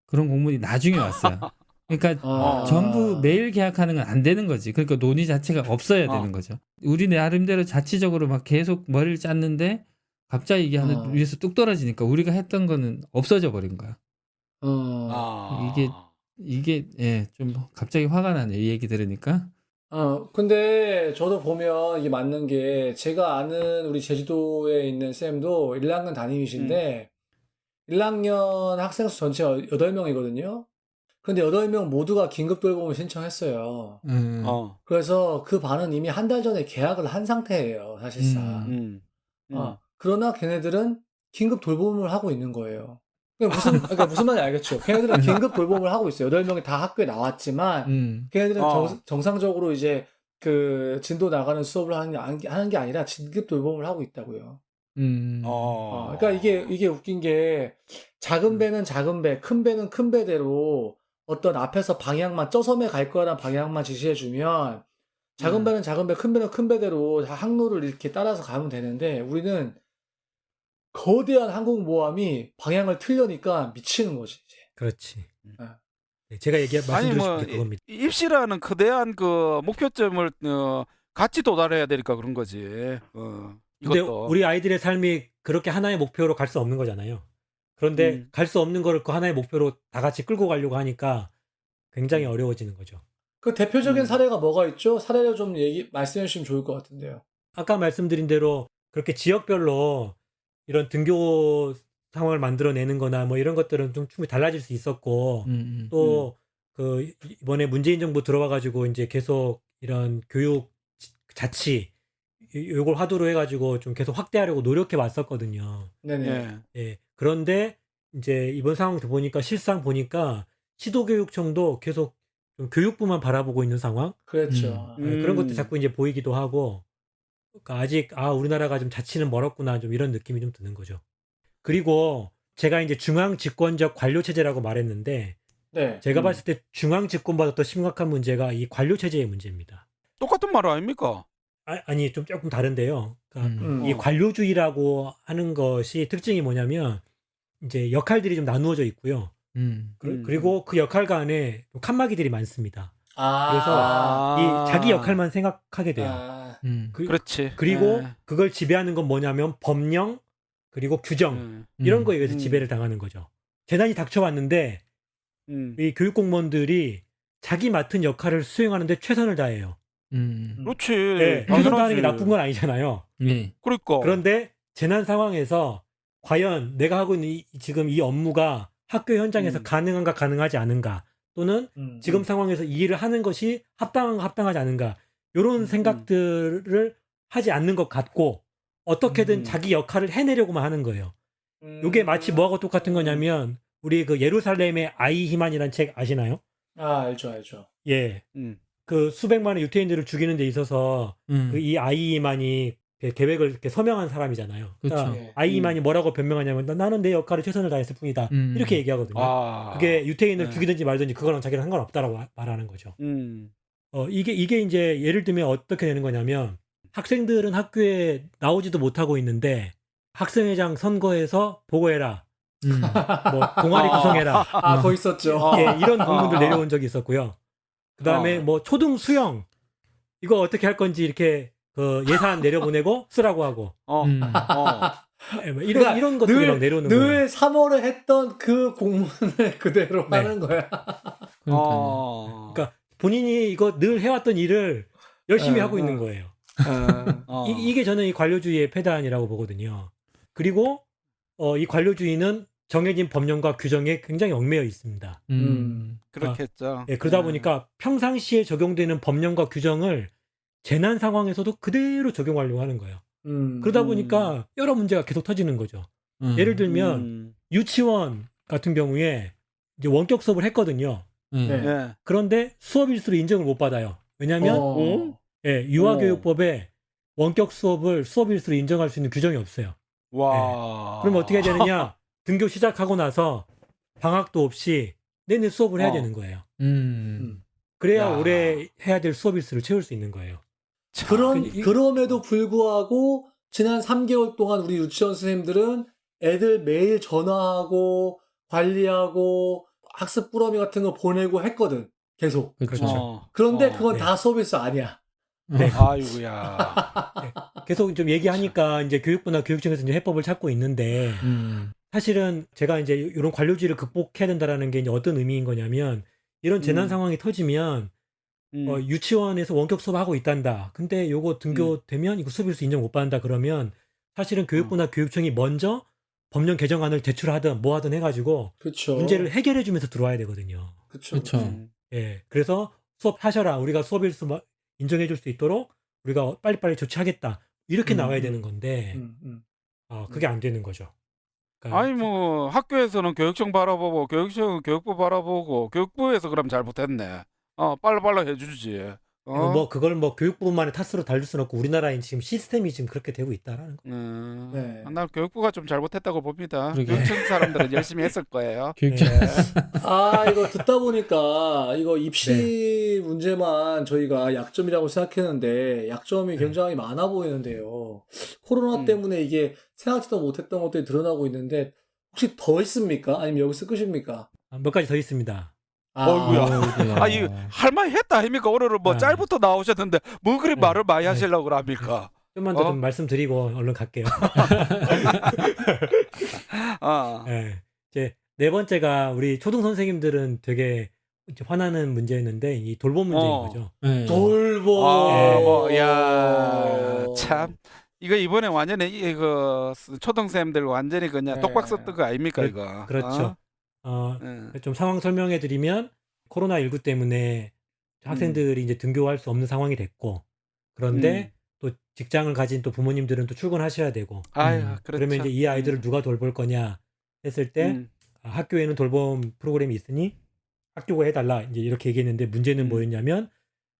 그런 공문이 나중에 왔어요. 그러니까 전부 매일 계약하는 건 안 되는 거지. 그러니까 논의 자체가 없어야 되는 거죠. 우리 나름대로 자치적으로 막 계속 머리를 짰는데 갑자기 이게 위에서 뚝 떨어지니까 우리가 했던 거는 없어져 버린 거야. 이게 예, 좀 갑자기 화가 나네. 이 얘기 들으니까. 근데 저도 보면 이게 맞는 게 제가 아는 우리 제주도에 있는 쌤도 1학년 담임이신데 1학년 학생 수 전체가 8명이거든요. 근데 8명 모두가 긴급 돌봄을 신청했어요. 그래서 그 반은 이미 한 달 전에 계약을 한 상태예요, 사실상. 그러나 걔네들은 긴급 돌봄을 하고 있는 거예요. 그러니까 무슨 말인지 알겠죠? 걔네들은 긴급 돌봄을 하고 있어요. 8명이 다 학교에 나왔지만, 걔네들은 정상적으로 이제 그 진도 나가는 수업을 하는 게 아니라 긴급 돌봄을 하고 있다고요. 그러니까 이게 웃긴 게 작은 배는 작은 배, 큰 배는 큰 배대로 어떤 앞에서 방향만 쩌섬에 갈 거라는 방향만 지시해주면 작은 배는 작은 배, 큰 배는 큰 배대로 다 항로를 이렇게 따라서 가면 되는데 우리는 거대한 항공모함이 방향을 틀려니까 미치는 거지 이제. 그렇지. 제가 말씀드리고 싶은 게 그겁니다. 입시라는 거대한 그 목표점을 같이 도달해야 되니까 그런 거지. 근데 이것도. 우리 아이들의 삶이 그렇게 하나의 목표로 갈 수 없는 거잖아요. 그런데 갈 수 없는 거를 그 하나의 목표로 다 같이 끌고 가려고 하니까 굉장히 어려워지는 거죠. 그 대표적인 사례가 뭐가 있죠? 사례를 좀 말씀해 주시면 좋을 것 같은데요. 아까 말씀드린 대로 그렇게 지역별로 이런 등교 상황을 만들어내는 거나 뭐 이런 것들은 좀 충분히 달라질 수 있었고 또 그 이번에 문재인 정부 들어와 가지고 이제 계속 이런 교육 자치 요걸 화두로 해가지고 좀 계속 확대하려고 노력해 왔었거든요. 네네. 예. 그런데 이제 이번 상황 보니까 실상 보니까 시도교육청도 계속 좀 교육부만 바라보고 있는 상황. 그렇죠. 그런 것도 자꾸 이제 보이기도 하고. 그러니까 아직 우리나라가 좀 자치는 멀었구나 좀 이런 느낌이 좀 드는 거죠. 그리고 제가 이제 중앙 집권적 관료 체제라고 말했는데 네. 제가 봤을 때 중앙 집권보다 더 심각한 문제가 이 관료 체제의 문제입니다. 똑같은 말 아닙니까? 아니 좀 조금 다른데요. 그러니까 이 어. 관료주의라고 하는 것이 특징이 뭐냐면 이제 역할들이 좀 나누어져 있고요. 그리고 그 역할 간에 칸막이들이 많습니다. 그래서 이 자기 역할만 생각하게 돼요. 그렇지. 그리고 그걸 지배하는 건 뭐냐면 법령 그리고 규정 이런 거에 의해서 지배를 당하는 거죠. 재난이 닥쳐왔는데 이 교육 공무원들이 자기 맡은 역할을 수행하는데 최선을 다해요. 그렇지. 네, 최선 다하는 게 나쁜 건 아니잖아요. 그러니까. 그런데 재난 상황에서 과연 내가 하고 있는 지금 이 업무가 학교 현장에서 가능한가 가능하지 않은가 또는 지금 상황에서 이 일을 하는 것이 합당한가 합당하지 않은가 이런 생각들을 하지 않는 것 같고 어떻게든 자기 역할을 해내려고만 하는 거예요. 이게 마치 뭐하고 똑같은 거냐면 우리 그 예루살렘의 아이히만이라는 책 아시나요? 아, 알죠, 알죠. 예. 음. 그 수백만의 유태인들을 죽이는 데 있어서 그 이 아이히만이 계획을 이렇게 서명한 사람이잖아요. 그러니까 그렇죠. 예. 아이히만이 뭐라고 변명하냐면 나는 내 역할을 최선을 다했을 뿐이다. 이렇게 얘기하거든요. 아. 그게 유태인을 네. 죽이든지 말든지 그거랑 자기는 상관없다라고 말하는 거죠. 음. 이게 이제 예를 들면 어떻게 되는 거냐면 학생들은 학교에 나오지도 못하고 있는데 학생회장 선거에서 보고해라. 뭐 동아리 구성해라. 아, 그거 있었죠. 예, 이런 공문들 내려온 적이 있었고요. 그다음에 뭐 초등 수영 이거 어떻게 할 건지 이렇게 그 예산 내려보내고 쓰라고 하고 어. 예, 뭐 그러니까 이런 것들이 막 내려오는 거예요. 늘 3월에 했던 그 공문을 그대로 네. 하는 거야. 어. 그러니까 본인이 이거 늘 해왔던 일을 열심히 어, 하고 어. 있는 거예요. 어. 이게 저는 이 관료주의의 폐단이라고 보거든요. 그리고 이 관료주의는 정해진 법령과 규정에 굉장히 얽매여 있습니다. 그렇겠죠. 예, 그러다 보니까 평상시에 적용되는 법령과 규정을 재난 상황에서도 그대로 적용하려고 하는 거예요. 그러다 보니까 여러 문제가 계속 터지는 거죠. 예를 들면 유치원 같은 경우에 이제 원격 수업을 했거든요. 네. 예. 그런데 수업 일수로 인정을 못 받아요. 왜냐하면 예, 유아교육법에 원격 수업을 수업 일수로 인정할 수 있는 규정이 없어요. 와. 그럼 어떻게 해야 되느냐? 등교 시작하고 나서 방학도 없이 내내 수업을 해야 되는 거예요. 그래야 야. 올해 해야 될 수업 일수를 채울 수 있는 거예요. 그럼에도 불구하고 지난 3개월 동안 우리 유치원 선생님들은 애들 매일 전화하고 관리하고 학습 꾸러미 같은 거 보내고 했거든. 계속. 그렇죠. 그런데 그건 네. 다 서비스 아니야. 네. 아이고야. 계속 좀 얘기하니까 이제 교육부나 교육청에서 이제 해법을 찾고 있는데 사실은 제가 이제 이런 관료주의를 극복해야 된다라는 게 이제 어떤 의미인 거냐면 이런 재난 상황이 터지면 유치원에서 원격 수업하고 있단다. 근데 요거 등교되면 이거 수업일수 인정 못 받는다 그러면 사실은 교육부나 교육청이 먼저 법령 개정안을 제출하든 뭐 하든 해가지고 그렇죠. 문제를 해결해 주면서 들어와야 되거든요. 그렇죠. 예. 그래서 수업하셔라. 우리가 수업일수 인정해 줄 수 있도록 우리가 빨리빨리 조치하겠다. 이렇게 나와야 되는 건데 그게 안 되는 거죠. 그러니까 아니 뭐 학교에서는 교육청 바라보고 교육청은 교육부 바라보고 교육부에서 그럼 잘못했네. 빨리 해주지. 뭐 그걸 뭐 교육부만의 탓으로 달릴 수는 없고 우리나라의 지금 시스템이 지금 그렇게 되고 있다라는 거. 네. 난 교육부가 좀 잘못했다고 봅니다. 그러게. 교육청 사람들은 열심히 했을 거예요. 교육청. 이거 듣다 보니까 이거 입시 문제만 저희가 약점이라고 생각했는데 약점이 굉장히 많아 보이는데요. 코로나 때문에 이게 생각지도 못했던 것들이 드러나고 있는데 혹시 더 있습니까? 아니면 여기서 끝입니까? 몇 가지 더 있습니다. 어이구야. 이 할말 했다 아닙니까? 오늘은 뭐 아. 짤부터 나오셨는데 뭐 그리 네. 말을 많이 네. 하시려고 합니까? 좀만 더 좀 말씀드리고 얼른 갈게요. 네. 이제 네 번째가 우리 초등 선생님들은 되게 이제 화나는 문제였는데 이 돌봄 문제인 거죠. 돌봄. 참. 이거 이번에 완전히 이거 초등생들 완전히 그냥 네. 똑박 썼던 거 아닙니까 이거? 그렇죠. 좀 상황 설명해 드리면 코로나19 때문에 학생들이 이제 등교할 수 없는 상황이 됐고 그런데 또 직장을 가진 또 부모님들은 또 출근하셔야 되고 아유, 그렇죠. 그러면 이제 이 아이들을 누가 돌볼 거냐 했을 때 학교에는 돌봄 프로그램이 있으니 학교가 해달라 이제 이렇게 얘기했는데 문제는 뭐였냐면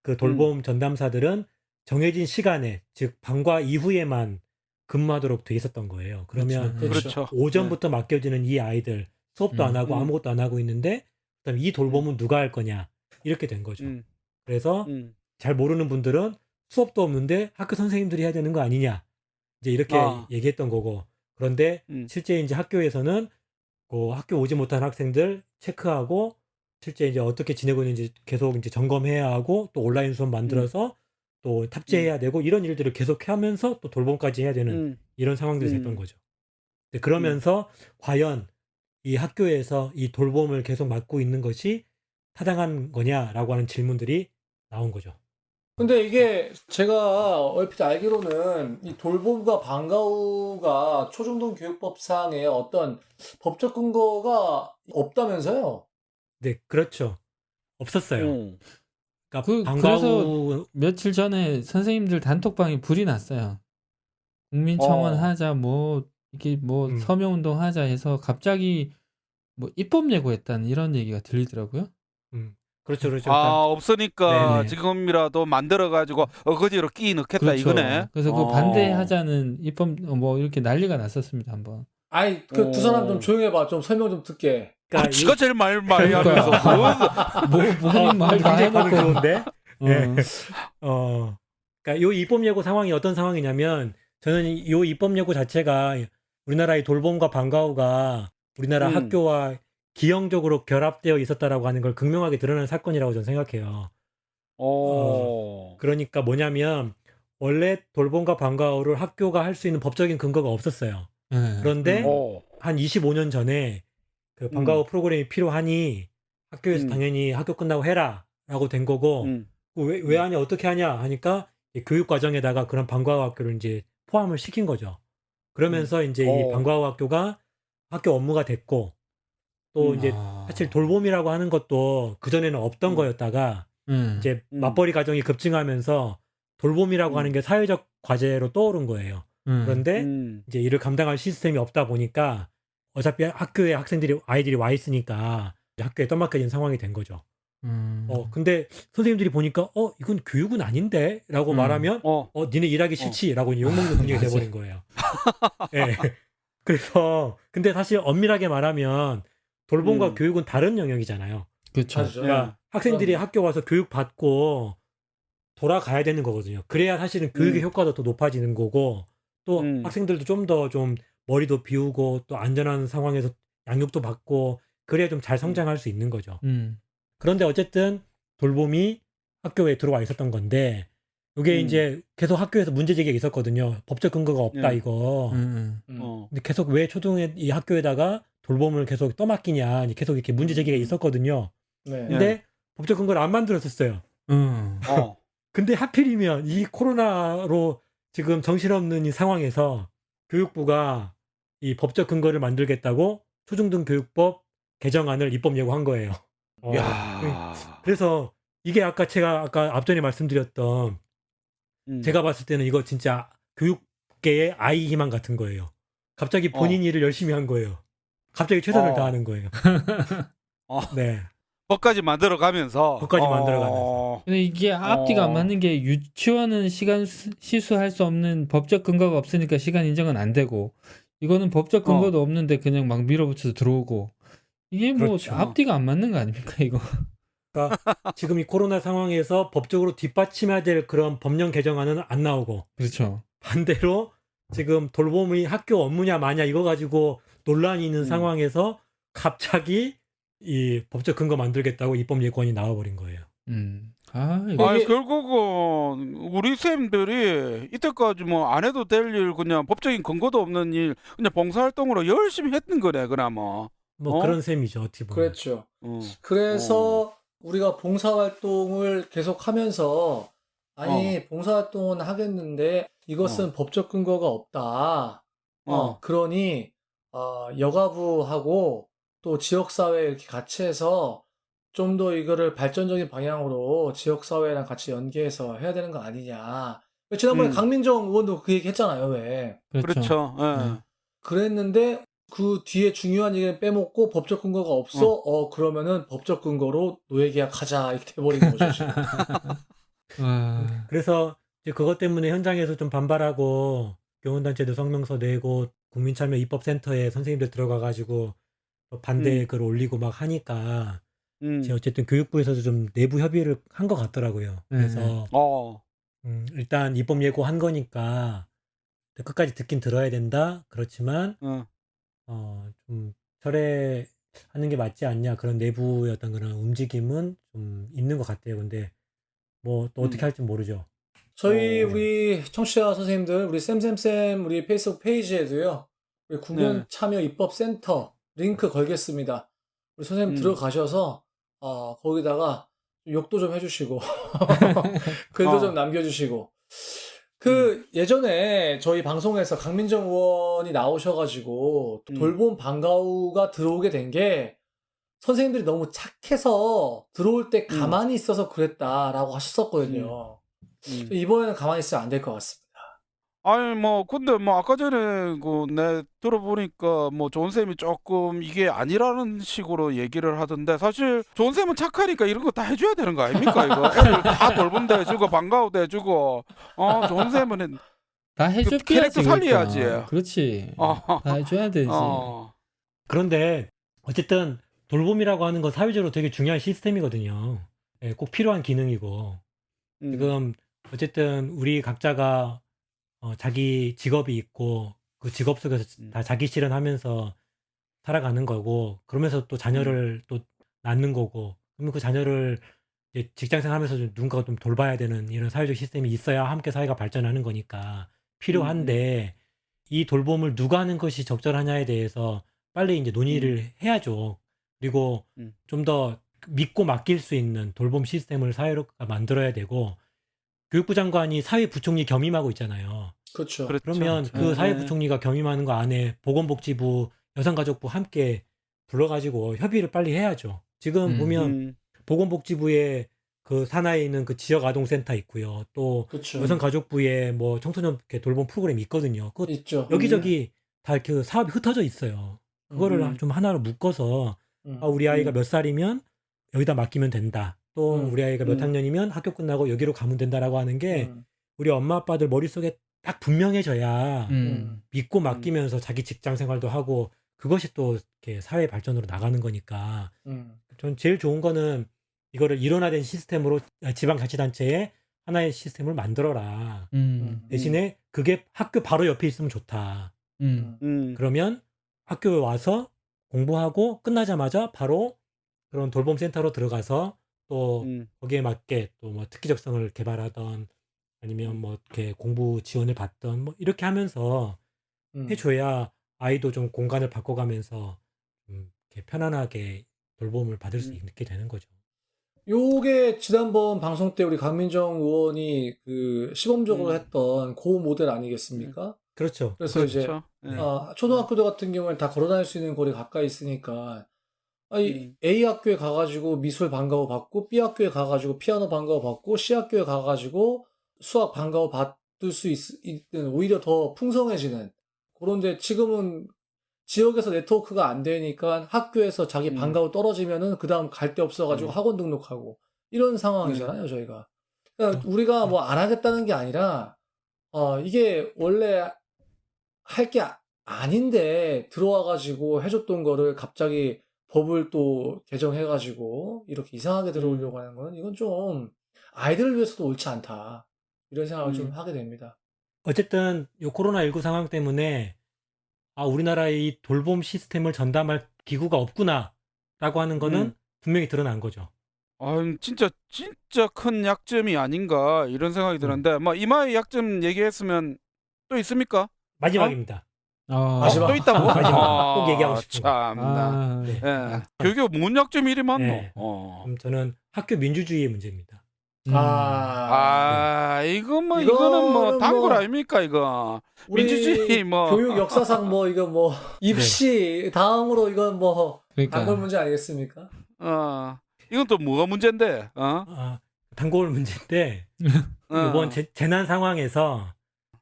그 돌봄 전담사들은 정해진 시간에 즉 방과 이후에만 근무하도록 돼 있었던 거예요. 그러면 그렇죠. 오전부터 맡겨지는 이 아이들 수업도 안 하고 아무것도 안 하고 있는데 그다음에 이 돌봄은 누가 할 거냐 이렇게 된 거죠. 그래서 잘 모르는 분들은 수업도 없는데 학교 선생님들이 해야 되는 거 아니냐 이제 이렇게 얘기했던 거고 그런데 실제 이제 학교에서는 그 학교 오지 못한 학생들 체크하고 실제 이제 어떻게 지내고 있는지 계속 이제 점검해야 하고 또 온라인 수업 만들어서 또 탑재해야 되고 이런 일들을 계속 하면서 또 돌봄까지 해야 되는 이런 상황들이 됐던 거죠. 그러면서 과연 이 학교에서 이 돌봄을 계속 맡고 있는 것이 타당한 거냐라고 하는 질문들이 나온 거죠. 근데 이게 제가 얼핏 알기로는 이 돌봄과 방과후가 초중등 교육법상에 어떤 법적 근거가 없다면서요? 네, 그렇죠. 없었어요. 그러니까 그래서 며칠 전에 선생님들 단톡방에 불이 났어요. 국민청원 하자, 뭐 이게 뭐 서명운동 하자 해서 갑자기 뭐 입법 예고했다는 이런 얘기가 들리더라고요. 그렇죠, 그렇죠. 아, 없으니까 네네. 지금이라도 만들어가지고 어거지로 끼 넣겠다 그렇죠. 이거네. 그래서 그 반대하자는 입법 뭐 이렇게 난리가 났었습니다 한번. 아이, 그 두 사람 좀 조용히 해봐. 좀 설명 좀 듣게. 그러니까 지가 제일 많이 그러니까. 하면서 뭐, 본인 말 다 굉장히 반응 해놓고. 좋은데. 예. 그러니까 요 입법 예고 상황이 어떤 상황이냐면 저는 요 입법 예고 자체가 우리나라의 돌봄과 방과후가 우리나라 학교와 기형적으로 결합되어 있었다라고 하는 걸 극명하게 드러낸 사건이라고 저는 생각해요. 그러니까 뭐냐면 원래 돌봄과 방과후를 학교가 할 수 있는 법적인 근거가 없었어요. 그런데 한 25년 전에 그 방과후 프로그램이 필요하니 학교에서 당연히 학교 끝나고 해라라고 된 거고 왜 하냐 어떻게 하냐 하니까 교육 과정에다가 그런 방과후 학교를 이제 포함을 시킨 거죠. 그러면서 이제 이 방과후 학교가 학교 업무가 됐고 또 이제 사실 돌봄이라고 하는 것도 그전에는 없던 거였다가 이제 맞벌이 가정이 급증하면서 돌봄이라고 하는 게 사회적 과제로 떠오른 거예요. 그런데 이제 이를 감당할 시스템이 없다 보니까 어차피 학교에 아이들이 와 있으니까 학교에 떠맡겨진 상황이 된 거죠. 근데 선생님들이 보니까 이건 교육은 아닌데 라고 말하면 니네 일하기 싫지 라고 욕먹는 분위기가 돼버린 거예요. 예. 그래서 근데 사실 엄밀하게 말하면 돌봄과 교육은 다른 영역이잖아요. 그렇죠. 맞죠. 그러니까 학생들이 학교 와서 교육 받고 돌아가야 되는 거거든요. 그래야 사실은 교육의 효과도 더 높아지는 거고 또 학생들도 좀 더 좀 머리도 비우고 또 안전한 상황에서 양육도 받고 그래야 좀 잘 성장할 수 있는 거죠. 그런데 어쨌든 돌봄이 학교에 들어와 있었던 건데 이게 이제 계속 학교에서 문제 제기가 있었거든요. 법적 근거가 없다 이거. 근데 계속 왜 초등에 이 학교에다가 돌봄을 계속 떠맡기냐 계속 이렇게 문제 제기가 있었거든요. 네. 근데 법적 근거를 안 만들었었어요. 근데 하필이면 이 코로나로 지금 정신없는 이 상황에서 교육부가 이 법적 근거를 만들겠다고 초중등교육법 개정안을 입법 예고한 거예요. 야. 그래서 이게 제가 아까 앞전에 말씀드렸던 제가 봤을 때는 이거 진짜 교육계의 아이 희망 같은 거예요. 갑자기 본인 일을 열심히 한 거예요. 갑자기 최선을 다하는 거예요. 네. 법까지 만들어가면서. 법까지 만들어가면서. 근데 이게 앞뒤가 안 맞는 게 유치원은 시간 시수할 수 없는 법적 근거가 없으니까 시간 인정은 안 되고 이거는 법적 근거도 없는데 그냥 막 밀어붙여서 들어오고 이게 뭐 그렇죠. 앞뒤가 안 맞는 거 아닙니까 이거? 그러니까 지금 이 코로나 상황에서 법적으로 뒷받침해야 될 그런 법령 개정안은 안 나오고 그렇죠. 반대로 지금 돌봄이 학교 업무냐 마냐 이거 가지고 논란이 있는 상황에서 갑자기 이 법적 근거 만들겠다고 입법 예고안이 나와버린 거예요. 이거 아니, 결국은 우리 쌤들이 이때까지 뭐 안 해도 될 일 그냥 법적인 근거도 없는 일 그냥 봉사활동으로 열심히 했던 거네 그나마. 그런 셈이죠 어떻게 보면. 그랬죠. 그래서 우리가 봉사활동을 계속하면서 봉사활동은 하겠는데 이것은 법적 근거가 없다. 그러니 여가부하고 또 지역사회 이렇게 같이 해서 좀 더 이거를 발전적인 방향으로 지역사회랑 같이 연계해서 해야 되는 거 아니냐. 지난번에 강민정 의원도 그 얘기 했잖아요, 왜. 그렇죠. 예. 그랬는데 그 뒤에 중요한 얘기는 빼먹고 법적 근거가 없어? 그러면은 법적 근거로 노예계약하자 이렇게 돼버린 거죠, 지금. 그래서 이제 그것 때문에 현장에서 좀 반발하고 교원단체도 성명서 내고 국민참여 입법센터에 선생님들 들어가가지고 반대 글 올리고 막 하니까 이제 어쨌든 교육부에서도 좀 내부 협의를 한 것 같더라고요. 그래서 일단 입법 예고한 거니까 끝까지 듣긴 들어야 된다. 그렇지만 좀 철회하는 게 맞지 않냐 그런 내부의 어떤 그런 움직임은 좀 있는 것 같아요. 근데 뭐 또 어떻게 할지 모르죠. 저희 우리 청취자 선생님들 우리 쌤쌤쌤 우리 페이스북 페이지에도요. 우리 국민 참여 입법센터 링크 걸겠습니다. 우리 선생님 들어가셔서 거기다가 욕도 좀 해주시고 글도 좀 남겨주시고 예전에 저희 방송에서 강민정 의원이 나오셔가지고 돌봄 방과후가 들어오게 된 게 선생님들이 너무 착해서 들어올 때 가만히 있어서 그랬다라고 하셨었거든요. 이번에는 가만히 있으면 안 될 것 같습니다. 아니 뭐 근데 뭐 아까 전에 그 내 들어보니까 뭐 존 쌤이 조금 이게 아니라는 식으로 얘기를 하던데 사실 존 쌤은 착하니까 이런 거 다 해줘야 되는 거 아닙니까 이거 애들 다 돌봄도 해주고 방과후도 해주고 존 쌤은 다 해줘야지. 캐릭터 살려야지. 그러니까. 그렇지. 어, 다 해줘야 되지. 그런데 어쨌든 돌봄이라고 하는 건 사회적으로 되게 중요한 시스템이거든요. 예, 꼭 필요한 기능이고 지금 어쨌든 우리 각자가 자기 직업이 있고 그 직업 속에서 다 자기 실현하면서 살아가는 거고 그러면서 또 자녀를 또 낳는 거고 그러면 그 자녀를 이제 직장생활 하면서 좀 누군가가 좀 돌봐야 되는 이런 사회적 시스템이 있어야 함께 사회가 발전하는 거니까 필요한데 이 돌봄을 누가 하는 것이 적절하냐에 대해서 빨리 이제 논의를 해야죠. 그리고 좀 더 믿고 맡길 수 있는 돌봄 시스템을 사회가 만들어야 되고 교육부 장관이 사회부총리 겸임하고 있잖아요. 그렇죠. 그러면 그 사회부총리가 겸임하는 거 안에 보건복지부, 여성가족부 함께 불러가지고 협의를 빨리 해야죠. 지금 보면 보건복지부에 그 산하에 있는 그 지역아동센터 있고요. 또 그렇죠. 여성가족부에 뭐 청소년 이렇게 돌봄 프로그램이 있거든요. 그 있죠. 여기저기 다 그 사업이 흩어져 있어요. 그거를 좀 하나로 묶어서 우리 아이가 몇 살이면 여기다 맡기면 된다. 또 우리 아이가 몇 학년이면 학교 끝나고 여기로 가면 된다라고 하는 게 우리 엄마 아빠들 머릿속에 딱 분명해져야 믿고 맡기면서 자기 직장 생활도 하고 그것이 또 이렇게 사회 발전으로 나가는 거니까 전 제일 좋은 거는 이거를 일원화된 시스템으로 지방자치단체에 하나의 시스템을 만들어라. 대신에 그게 학교 바로 옆에 있으면 좋다. 그러면 학교에 와서 공부하고 끝나자마자 바로 그런 돌봄센터로 들어가서 또 거기에 맞게 또 뭐 특기적성을 개발하던 아니면 뭐 이렇게 공부 지원을 받던 뭐 이렇게 하면서 해줘야 아이도 좀 공간을 바꿔가면서 이렇게 편안하게 돌봄을 받을 수 있게 되는 거죠. 요게 지난번 방송 때 우리 강민정 의원이 그 시범적으로 했던 그 모델 아니겠습니까? 그렇죠. 그래서 이제 그렇죠. 예. 초등학교들 같은 경우는 다 걸어다닐 수 있는 거리 가까이 있으니까 A 학교에 가가지고 미술 방과후 받고 B 학교에 가가지고 피아노 방과후 받고 C 학교에 가가지고 수학 방과후 받을 수 있는 오히려 더 풍성해지는 그런데 지금은 지역에서 네트워크가 안 되니까 학교에서 자기 방과후 떨어지면은 그 다음 갈 데 없어가지고 학원 등록하고 이런 상황이잖아요, 저희가. 그러니까 우리가 뭐 안 하겠다는 게 아니라 이게 원래 할 게 아닌데 들어와가지고 해줬던 거를 갑자기 법을 또 개정해가지고 이렇게 이상하게 들어오려고 하는 거는 이건 좀 아이들을 위해서도 옳지 않다. 이런 생각을 좀 하게 됩니다. 어쨌든 이 코로나19 상황 때문에 우리나라의 이 돌봄 시스템을 전담할 기구가 없구나라고 하는 거는 분명히 드러난 거죠. 진짜 큰 약점이 아닌가 이런 생각이 드는데 뭐 이마의 약점 얘기했으면 또 있습니까? 마지막입니다. 마지막. 또 있다고? 마지막. 꼭 얘기하고 싶은 거. 참나. 네. 예. 교육 뭔 약점이 이리 많노? 네. 그럼 저는 학교 민주주의의 문제입니다. 이거는 이거는 뭐 단골 뭐 아닙니까 이거? 우리 민주주의 뭐 교육 역사상 뭐 이거 뭐 입시 다음으로 이건 뭐 그러니까. 단골 문제 아니겠습니까? 이건 또 뭐가 문제인데? 단골 문제인데 이번 재난 상황에서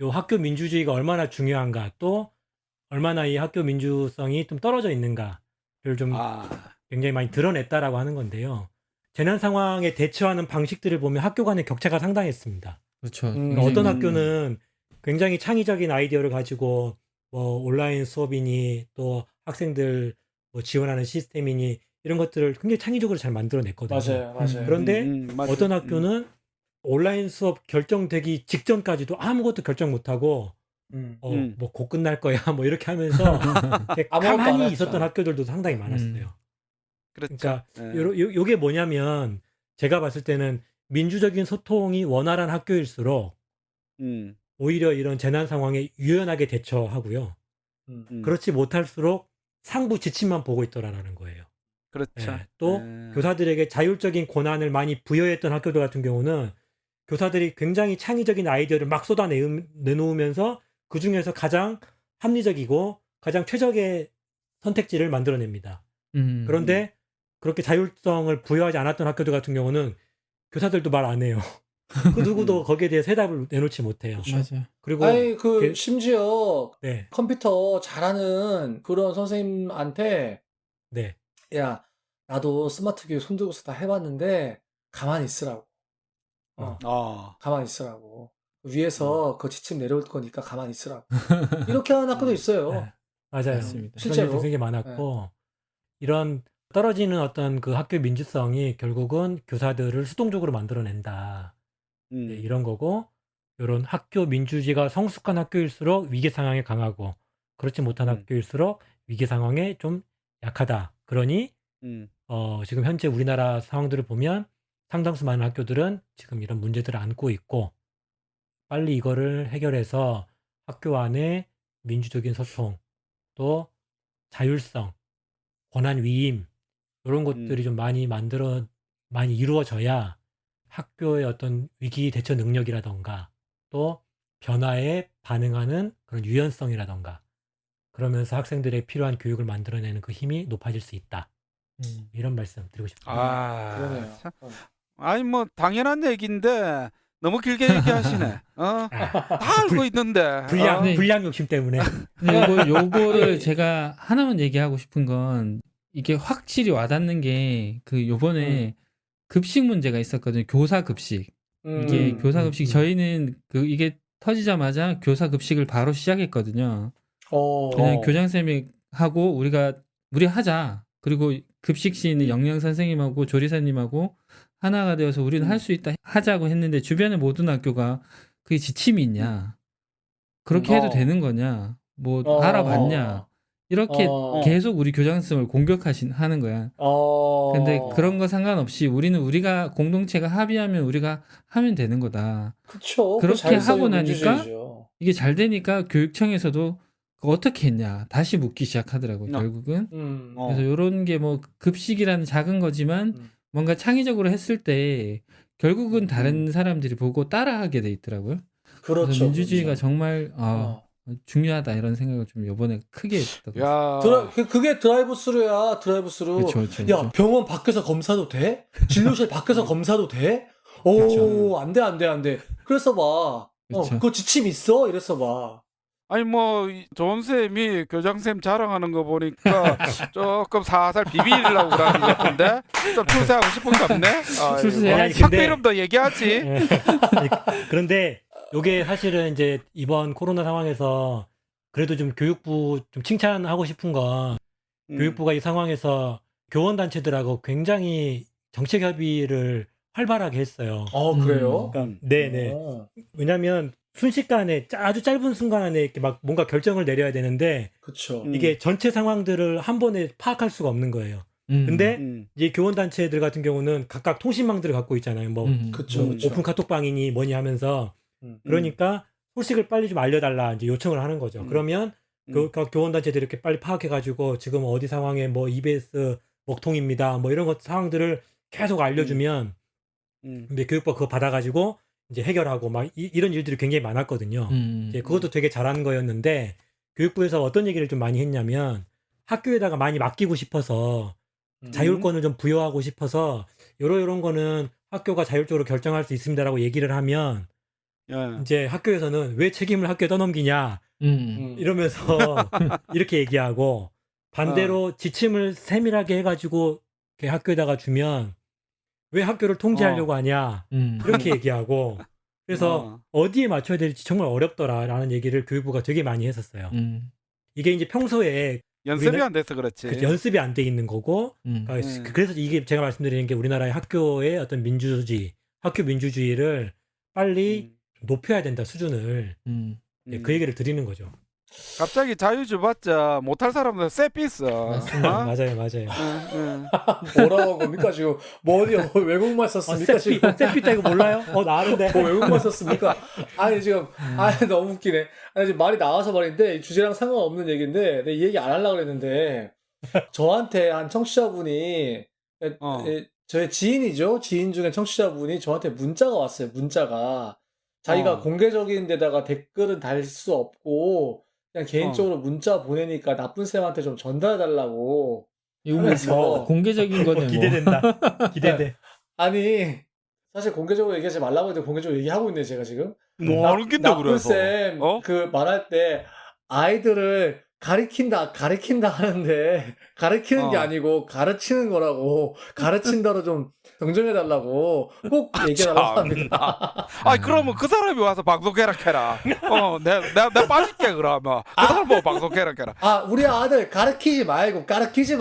요 학교 민주주의가 얼마나 중요한가 또 얼마나 이 학교 민주성이 좀 떨어져 있는가를 좀 굉장히 많이 드러냈다라고 하는 건데요. 재난 상황에 대처하는 방식들을 보면 학교 간의 격차가 상당했습니다. 그렇죠. 그러니까 어떤 학교는 굉장히 창의적인 아이디어를 가지고 뭐 온라인 수업이니 또 학생들 뭐 지원하는 시스템이니 이런 것들을 굉장히 창의적으로 잘 만들어냈거든요. 맞아요. 그런데 맞아요. 어떤 학교는 온라인 수업 결정되기 직전까지도 아무것도 결정 못하고 뭐 곧 끝날 거야 뭐 이렇게 하면서 이렇게 아무것도 안 가만히 했죠. 있었던 학교들도 상당히 많았어요. 그렇죠. 그러니까 예. 요게 뭐냐면 제가 봤을 때는 민주적인 소통이 원활한 학교일수록 오히려 이런 재난 상황에 유연하게 대처하고요. 그렇지 못할수록 상부 지침만 보고 있더라라는 거예요. 그렇죠. 예, 또 교사들에게 자율적인 권한을 많이 부여했던 학교들 같은 경우는 교사들이 굉장히 창의적인 아이디어를 막 쏟아내놓으면서 그 중에서 가장 합리적이고 가장 최적의 선택지를 만들어냅니다. 그런데 그렇게 자율성을 부여하지 않았던 학교들 같은 경우는 교사들도 말 안 해요. 그 누구도 거기에 대해서 해답을 내놓지 못해요. 맞아. 그리고 아니 그 이렇게- 심지어 네, 컴퓨터 잘하는 그런 선생님한테 네. 야 나도 스마트 교육 손들고서 다 해봤는데 가만히 있으라고. 가만히 있으라고. 위에서 그 지침 내려올 거니까 가만히 있으라고. 이렇게 하는 학교도 있어요. 네, 맞아요. 맞습니다. 그런 실제로. 일도 되게 많았고 이런 떨어지는 어떤 그 학교 민주성이 결국은 교사들을 수동적으로 만들어낸다. 네, 이런 거고 이런 학교 민주주의가 성숙한 학교일수록 위기 상황에 강하고 그렇지 못한 학교일수록 위기 상황에 좀 약하다. 그러니 지금 현재 우리나라 상황들을 보면 상당수 많은 학교들은 지금 이런 문제들을 안고 있고 빨리 이거를 해결해서 학교 안에 민주적인 소통 또 자율성, 권한 위임 이런 것들이 좀 많이 이루어져야 학교의 어떤 위기 대처 능력이라던가 또 변화에 반응하는 그런 유연성이라던가 그러면서 학생들의 필요한 교육을 만들어내는 그 힘이 높아질 수 있다. 이런 말씀 드리고 싶습니다. 그러네요. 참. 아니 뭐 당연한 얘기인데 너무 길게 얘기하시네. 다 알고 있는데. 네. 불량 욕심 때문에. 근데 요거를 제가 하나만 얘기하고 싶은 건 이게 확실히 와닿는 게 그 요번에 급식 문제가 있었거든요. 교사 급식. 이게 교사 급식 저희는 이게 터지자마자 교사 급식을 바로 시작했거든요. 그냥 교장선생님이 하고 우리 하자. 그리고 급식실 있는 영양 선생님하고 조리사님하고 하나가 되어서 우리는 할 수 있다 하자고 했는데 주변의 모든 학교가 그게 지침이 있냐? 그렇게 해도 되는 거냐? 뭐 알아봤냐? 이렇게 계속 우리 교장선생님을 하는 거야. 근데 그런 거 상관없이 우리가 공동체가 합의하면 우리가 하면 되는 거다. 그쵸. 그렇게 하고 나니까 민주주의죠. 이게 잘 되니까 교육청에서도 어떻게 했냐 다시 묻기 시작하더라고요. 결국은. 그래서 이런 게 뭐 급식이라는 작은 거지만 뭔가 창의적으로 했을 때 결국은 다른 사람들이 보고 따라하게 돼 있더라고요. 그렇죠. 그래서 민주주의가 그렇죠. 정말 중요하다 이런 생각을 좀 이번에 크게 했던 것 야. 그게 드라이브 스루야. 드라이브 스루. 그렇죠. 야, 병원 밖에서 검사도 돼? 진료실 밖에서 검사도 돼? 그렇죠. 안 돼. 그래서 봐. 그렇죠. 그거 지침 있어? 이랬어 봐. 아니 뭐 조은 쌤이 교장쌤 자랑하는 거 보니까 조금 살살 비비려고 그러는 것 같은데 좀 출세하고 싶은 거 없네? 출세해야지. 아니, 학교 근데- 이름도 얘기하지. 예. 그런데 요게 사실은 이제 이번 코로나 상황에서 그래도 좀 교육부 좀 칭찬하고 싶은 건 교육부가 이 상황에서 교원단체들하고 굉장히 정책 협의를 활발하게 했어요. 그래요? 네네. 왜냐면 순식간에 아주 짧은 순간 안에 이렇게 막 뭔가 결정을 내려야 되는데 그쵸. 이게 전체 상황들을 한 번에 파악할 수가 없는 거예요. 근데 이제 교원단체들 같은 경우는 각각 통신망들을 갖고 있잖아요. 뭐 그쵸. 오픈 카톡방이니 뭐니 하면서 그러니까 소식을 빨리 좀 알려달라 이제 요청을 하는 거죠. 그러면 각 교원단체들이 이렇게 빨리 파악해가지고 지금 어디 상황에 뭐 EBS 먹통입니다. 뭐 이런 것 상황들을 계속 알려주면 근데 교육부가 그거 받아가지고 이제 해결하고 막 이런 일들이 굉장히 많았거든요. 이제 그것도 되게 잘한 거였는데 교육부에서 어떤 얘기를 좀 많이 했냐면 학교에다가 많이 맡기고 싶어서 자율권을 좀 부여하고 싶어서 요런 거는 학교가 자율적으로 결정할 수 있습니다라고 얘기를 하면 이제 학교에서는 왜 책임을 학교에 떠넘기냐 이러면서 이렇게 얘기하고 반대로 지침을 세밀하게 해가지고 이렇게 학교에다가 주면 왜 학교를 통제하려고 하냐 이렇게 얘기하고 그래서 어디에 맞춰야 될지 정말 어렵더라라는 얘기를 교육부가 되게 많이 했었어요. 이게 이제 평소에 연습이 안 돼서 그렇지. 연습이 안 돼 있는 거고 그래서 이게 제가 말씀드리는 게 우리나라의 학교의 어떤 민주주의, 학교 민주주의를 빨리 높여야 된다 수준을 네, 그 얘기를 드리는 거죠. 갑자기 자유 줘봤자 못할 사람들 쎄삐 있어. 맞습니다. 맞아요. 뭐라고 한 겁니까 지금? 뭐 어디 외국말 썼습니까 지금? 세피다 이거 몰라요? 나 아는데. 뭐 외국말 썼습니까? 아니 지금 너무 웃기네. 아니 지금 말이 나와서 말인데 주제랑 상관없는 얘기인데 내가 이 얘기 안 하려고 그랬는데 저한테 한 청취자분이 저의 지인이죠. 지인 중에 청취자분이 저한테 문자가 왔어요. 문자가 자기가 공개적인 데다가 댓글은 달 수 없고 그냥 개인적으로 문자 보내니까 나쁜 쌤한테 좀 전달해달라고 이거 하면서 공개적인 거네 뭐. 기대된다. 기대돼. 아니 사실 공개적으로 얘기하지 말라고 했는데 공개적으로 얘기하고 있네 제가 지금. 뭐 하는 긴데 그래서. 나쁜쌤 어? 그 말할 때 아이들을 가리킨다 하는데 가리키는 게 어. 아니고 가르치는 거라고 가르친다로 좀 정정해달라고 꼭 얘기하라고 합니다. 아니 그러면 그 사람이 와서 방송해라 캐라. 내가 빠질게 그러면. 그 사람 보고 방송해라 캐라. 아 우리 아들 가르치지 말고 나쁜 셈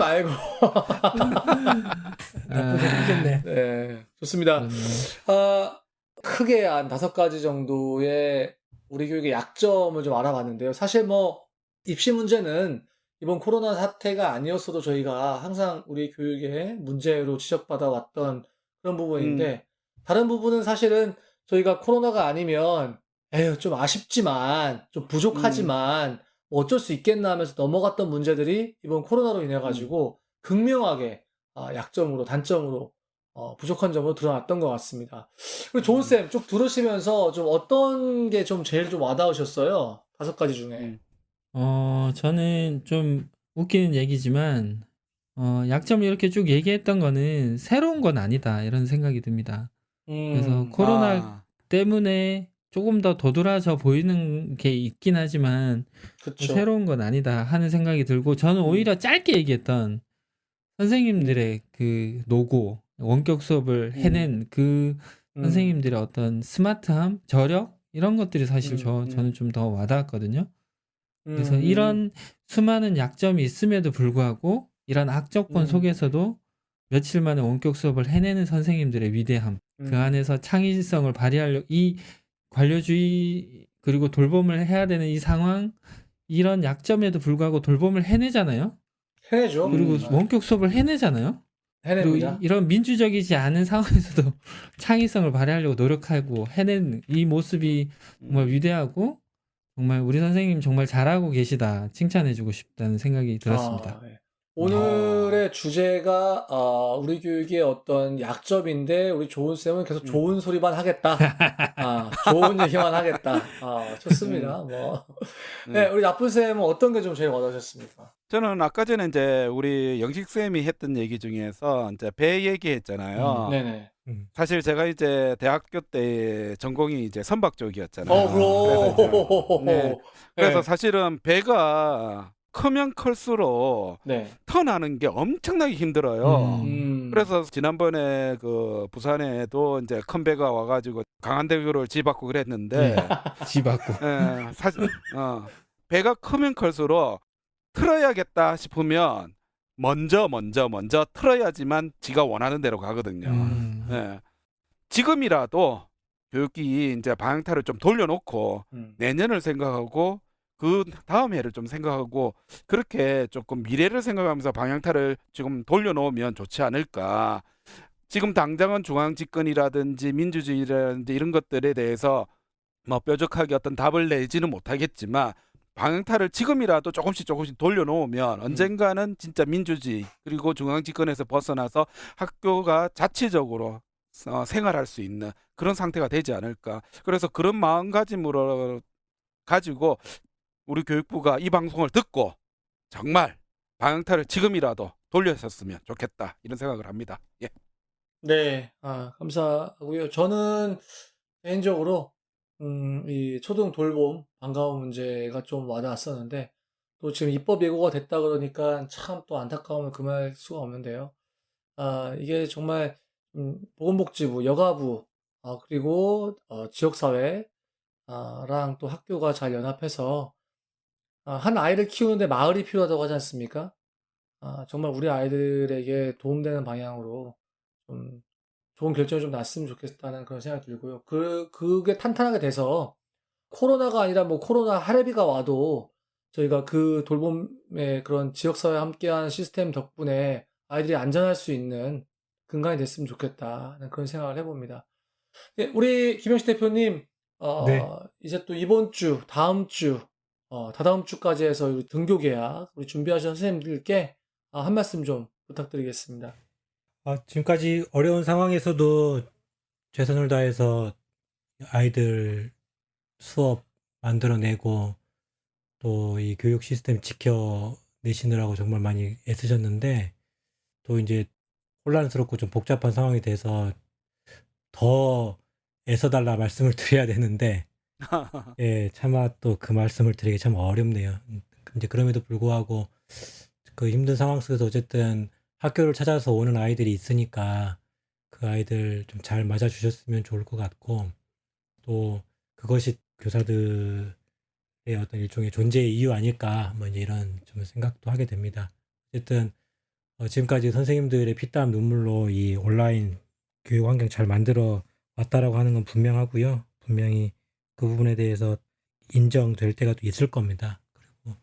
하겠네. 네 좋습니다. 그렇네. 크게 한 5가지 정도의 우리 교육의 약점을 좀 알아봤는데요. 사실 뭐 입시 문제는 이번 코로나 사태가 아니었어도 저희가 항상 우리 교육의 문제로 지적받아 왔던 그런 부분인데 다른 부분은 사실은 저희가 코로나가 아니면 에휴 좀 아쉽지만 좀 부족하지만 뭐 어쩔 수 있겠나 하면서 넘어갔던 문제들이 이번 코로나로 인해 가지고 극명하게 약점으로 단점으로 부족한 점으로 드러났던 것 같습니다. 그리고 조은쌤 쭉 들으시면서 좀 어떤 게 좀 제일 좀 와닿으셨어요? 5가지 중에. 저는 좀 웃기는 얘기지만 약점을 이렇게 쭉 얘기했던 거는 새로운 건 아니다 이런 생각이 듭니다. 그래서 코로나 때문에 조금 더 도드라져 보이는 게 있긴 하지만 그쵸. 새로운 건 아니다 하는 생각이 들고 저는 오히려 짧게 얘기했던 선생님들의 그 노고, 원격 수업을 해낸 그 선생님들의 어떤 스마트함, 저력 이런 것들이 사실 저는 좀 더 와닿았거든요. 그래서 이런 수많은 약점이 있음에도 불구하고 이런 악조건 속에서도 며칠 만에 원격 수업을 해내는 선생님들의 위대함, 그 안에서 창의성을 발휘하려 이 관료주의 그리고 돌봄을 해야 되는 이 상황, 이런 약점에도 불구하고 돌봄을 해내잖아요. 해내죠. 그리고 원격 수업을 해내잖아요. 그리고 해냅니다. 이런 민주적이지 않은 상황에서도 창의성을 발휘하려고 노력하고 해낸 이 모습이 정말 위대하고 정말 우리 선생님 정말 잘하고 계시다 칭찬해주고 싶다는 생각이 들었습니다. 네. 오늘의 주제가 우리 교육의 어떤 약점인데 우리 조은쌤은 계속 좋은 소리만 하겠다. 좋은 얘기만 하겠다. 좋습니다. 뭐. 네, 우리 나쁜쌤은 어떤 게 좀 제일 와닿으셨습니까? 저는 아까 전에 이제 우리 영식쌤이 했던 얘기 중에서 이제 배 얘기했잖아요. 네네. 사실 제가 이제 대학교 때 전공이 이제 선박 쪽이었잖아요. 그럼. 그래서 네. 사실은 배가 크면 클수록 네. 턴하는 게 엄청나게 힘들어요. 그래서 지난번에 그 부산에도 이제 큰 배가 와가지고 강한대교를 지받고 그랬는데 지받고. 사실 배가 크면 클수록 틀어야겠다 싶으면 먼저 틀어야지만 지가 원하는 대로 가거든요. 예. 지금이라도 교육이 이제 방향타를 좀 돌려놓고 내년을 생각하고 그 다음 해를 좀 생각하고 그렇게 조금 미래를 생각하면서 방향타를 지금 돌려놓으면 좋지 않을까. 지금 당장은 중앙집권이라든지 민주주의라든지 이런 것들에 대해서 뭐 뾰족하게 어떤 답을 내지는 못하겠지만 방향타를 지금이라도 조금씩 돌려놓으면 언젠가는 진짜 민주주의 그리고 중앙집권에서 벗어나서 학교가 자치적으로 생활할 수 있는 그런 상태가 되지 않을까. 그래서 그런 마음가짐으로 가지고 우리 교육부가 이 방송을 듣고 정말 방향타를 지금이라도 돌렸었으면 좋겠다 이런 생각을 합니다. 예. 네, 감사하고요. 저는 개인적으로 이 초등 돌봄 반가운 문제가 좀 와닿았었는데 또 지금 입법 예고가 됐다 그러니까 참 또 안타까움을 금할 수가 없는데요. 이게 정말 보건복지부, 여가부 그리고 지역사회랑 또 학교가 잘 연합해서 한 아이를 키우는데 마을이 필요하다고 하지 않습니까? 정말 우리 아이들에게 도움되는 방향으로 좀 좋은 결정이 좀 났으면 좋겠다는 그런 생각이 들고요. 그게 탄탄하게 돼서 코로나가 아니라 뭐 코로나 할애비가 와도 저희가 그 돌봄의 그런 지역사회와 함께하는 시스템 덕분에 아이들이 안전할 수 있는 근간이 됐으면 좋겠다는 그런 생각을 해봅니다. 네, 우리 김영식 대표님, 네. 이제 또 이번 주, 다음 주, 다다음 주까지 해서 우리 등교 계약, 우리 준비하신 선생님들께 한 말씀 좀 부탁드리겠습니다. 지금까지 어려운 상황에서도 최선을 다해서 아이들 수업 만들어내고 또 이 교육 시스템 지켜내시느라고 정말 많이 애쓰셨는데 또 이제 혼란스럽고 좀 복잡한 상황이 돼서 더 애써달라 말씀을 드려야 되는데 예, 차마 또 그 말씀을 드리기 참 어렵네요. 이제 그럼에도 불구하고 그 힘든 상황 속에서 어쨌든 학교를 찾아서 오는 아이들이 있으니까 그 아이들 좀 잘 맞아주셨으면 좋을 것 같고 또 그것이 교사들의 어떤 일종의 존재의 이유 아닐까 뭐 이제 이런 좀 생각도 하게 됩니다. 어쨌든 지금까지 선생님들의 피땀 눈물로 이 온라인 교육 환경 잘 만들어 왔다라고 하는 건 분명하고요. 분명히 그 부분에 대해서 인정될 때가 또 있을 겁니다. 그리고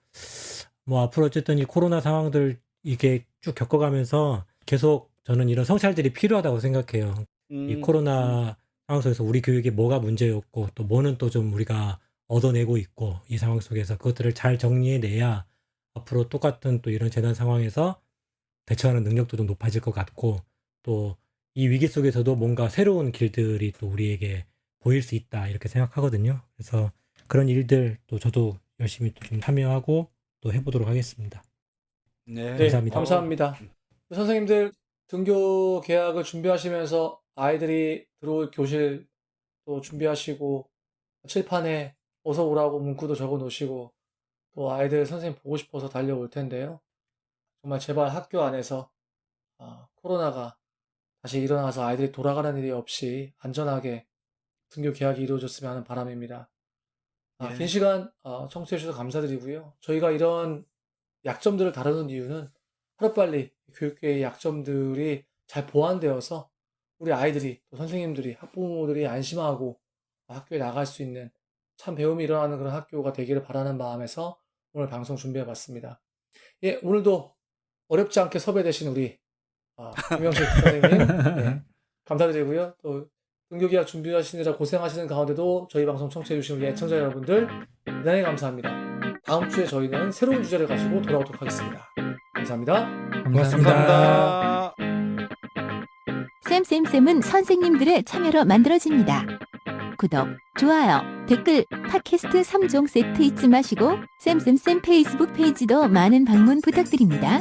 뭐 앞으로 어쨌든 이 코로나 상황들 이게 쭉 겪어가면서 계속 저는 이런 성찰들이 필요하다고 생각해요. 이 코로나 상황 속에서 우리 교육에 뭐가 문제였고 또 뭐는 또 좀 우리가 얻어내고 있고 이 상황 속에서 그것들을 잘 정리해내야 앞으로 똑같은 또 이런 재난 상황에서 대처하는 능력도 좀 높아질 것 같고 또 이 위기 속에서도 뭔가 새로운 길들이 또 우리에게 보일 수 있다 이렇게 생각하거든요. 그래서 그런 일들 또 저도 열심히 또 좀 참여하고 또 해보도록 하겠습니다. 네. 감사합니다. 감사합니다. 선생님들 등교 계약을 준비하시면서 아이들이 들어올 교실 또 준비하시고 칠판에 어서 오라고 문구도 적어 놓으시고 또 아이들 선생님 보고 싶어서 달려올 텐데요. 정말 제발 학교 안에서 코로나가 다시 일어나서 아이들이 돌아가는 일이 없이 안전하게 등교 계약이 이루어졌으면 하는 바람입니다. 예. 긴 시간 청취해 주셔서 감사드리고요. 저희가 이런 약점들을 다루는 이유는 하루빨리 교육계의 약점들이 잘 보완되어서 우리 아이들이 또 선생님들이 학부모들이 안심하고 학교에 나갈 수 있는 참 배움이 일어나는 그런 학교가 되기를 바라는 마음에서 오늘 방송 준비해 봤습니다. 예, 오늘도 어렵지 않게 섭외되신 우리 김영식 선생님 예, 감사드리고요. 또 등교계약 준비하시느라 고생하시는 가운데도 저희 방송 청취해 주신 우리 애청자 여러분들 대단히 감사합니다. 다음 주에 저희는 새로운 주제를 가지고 돌아오도록 하겠습니다. 감사합니다. 감사합니다. 쌤쌤쌤은 선생님들의 참여로 만들어집니다. 구독, 좋아요, 댓글, 팟캐스트 3종 세트 잊지 마시고 쌤쌤쌤 페이스북 페이지도 많은 방문 부탁드립니다.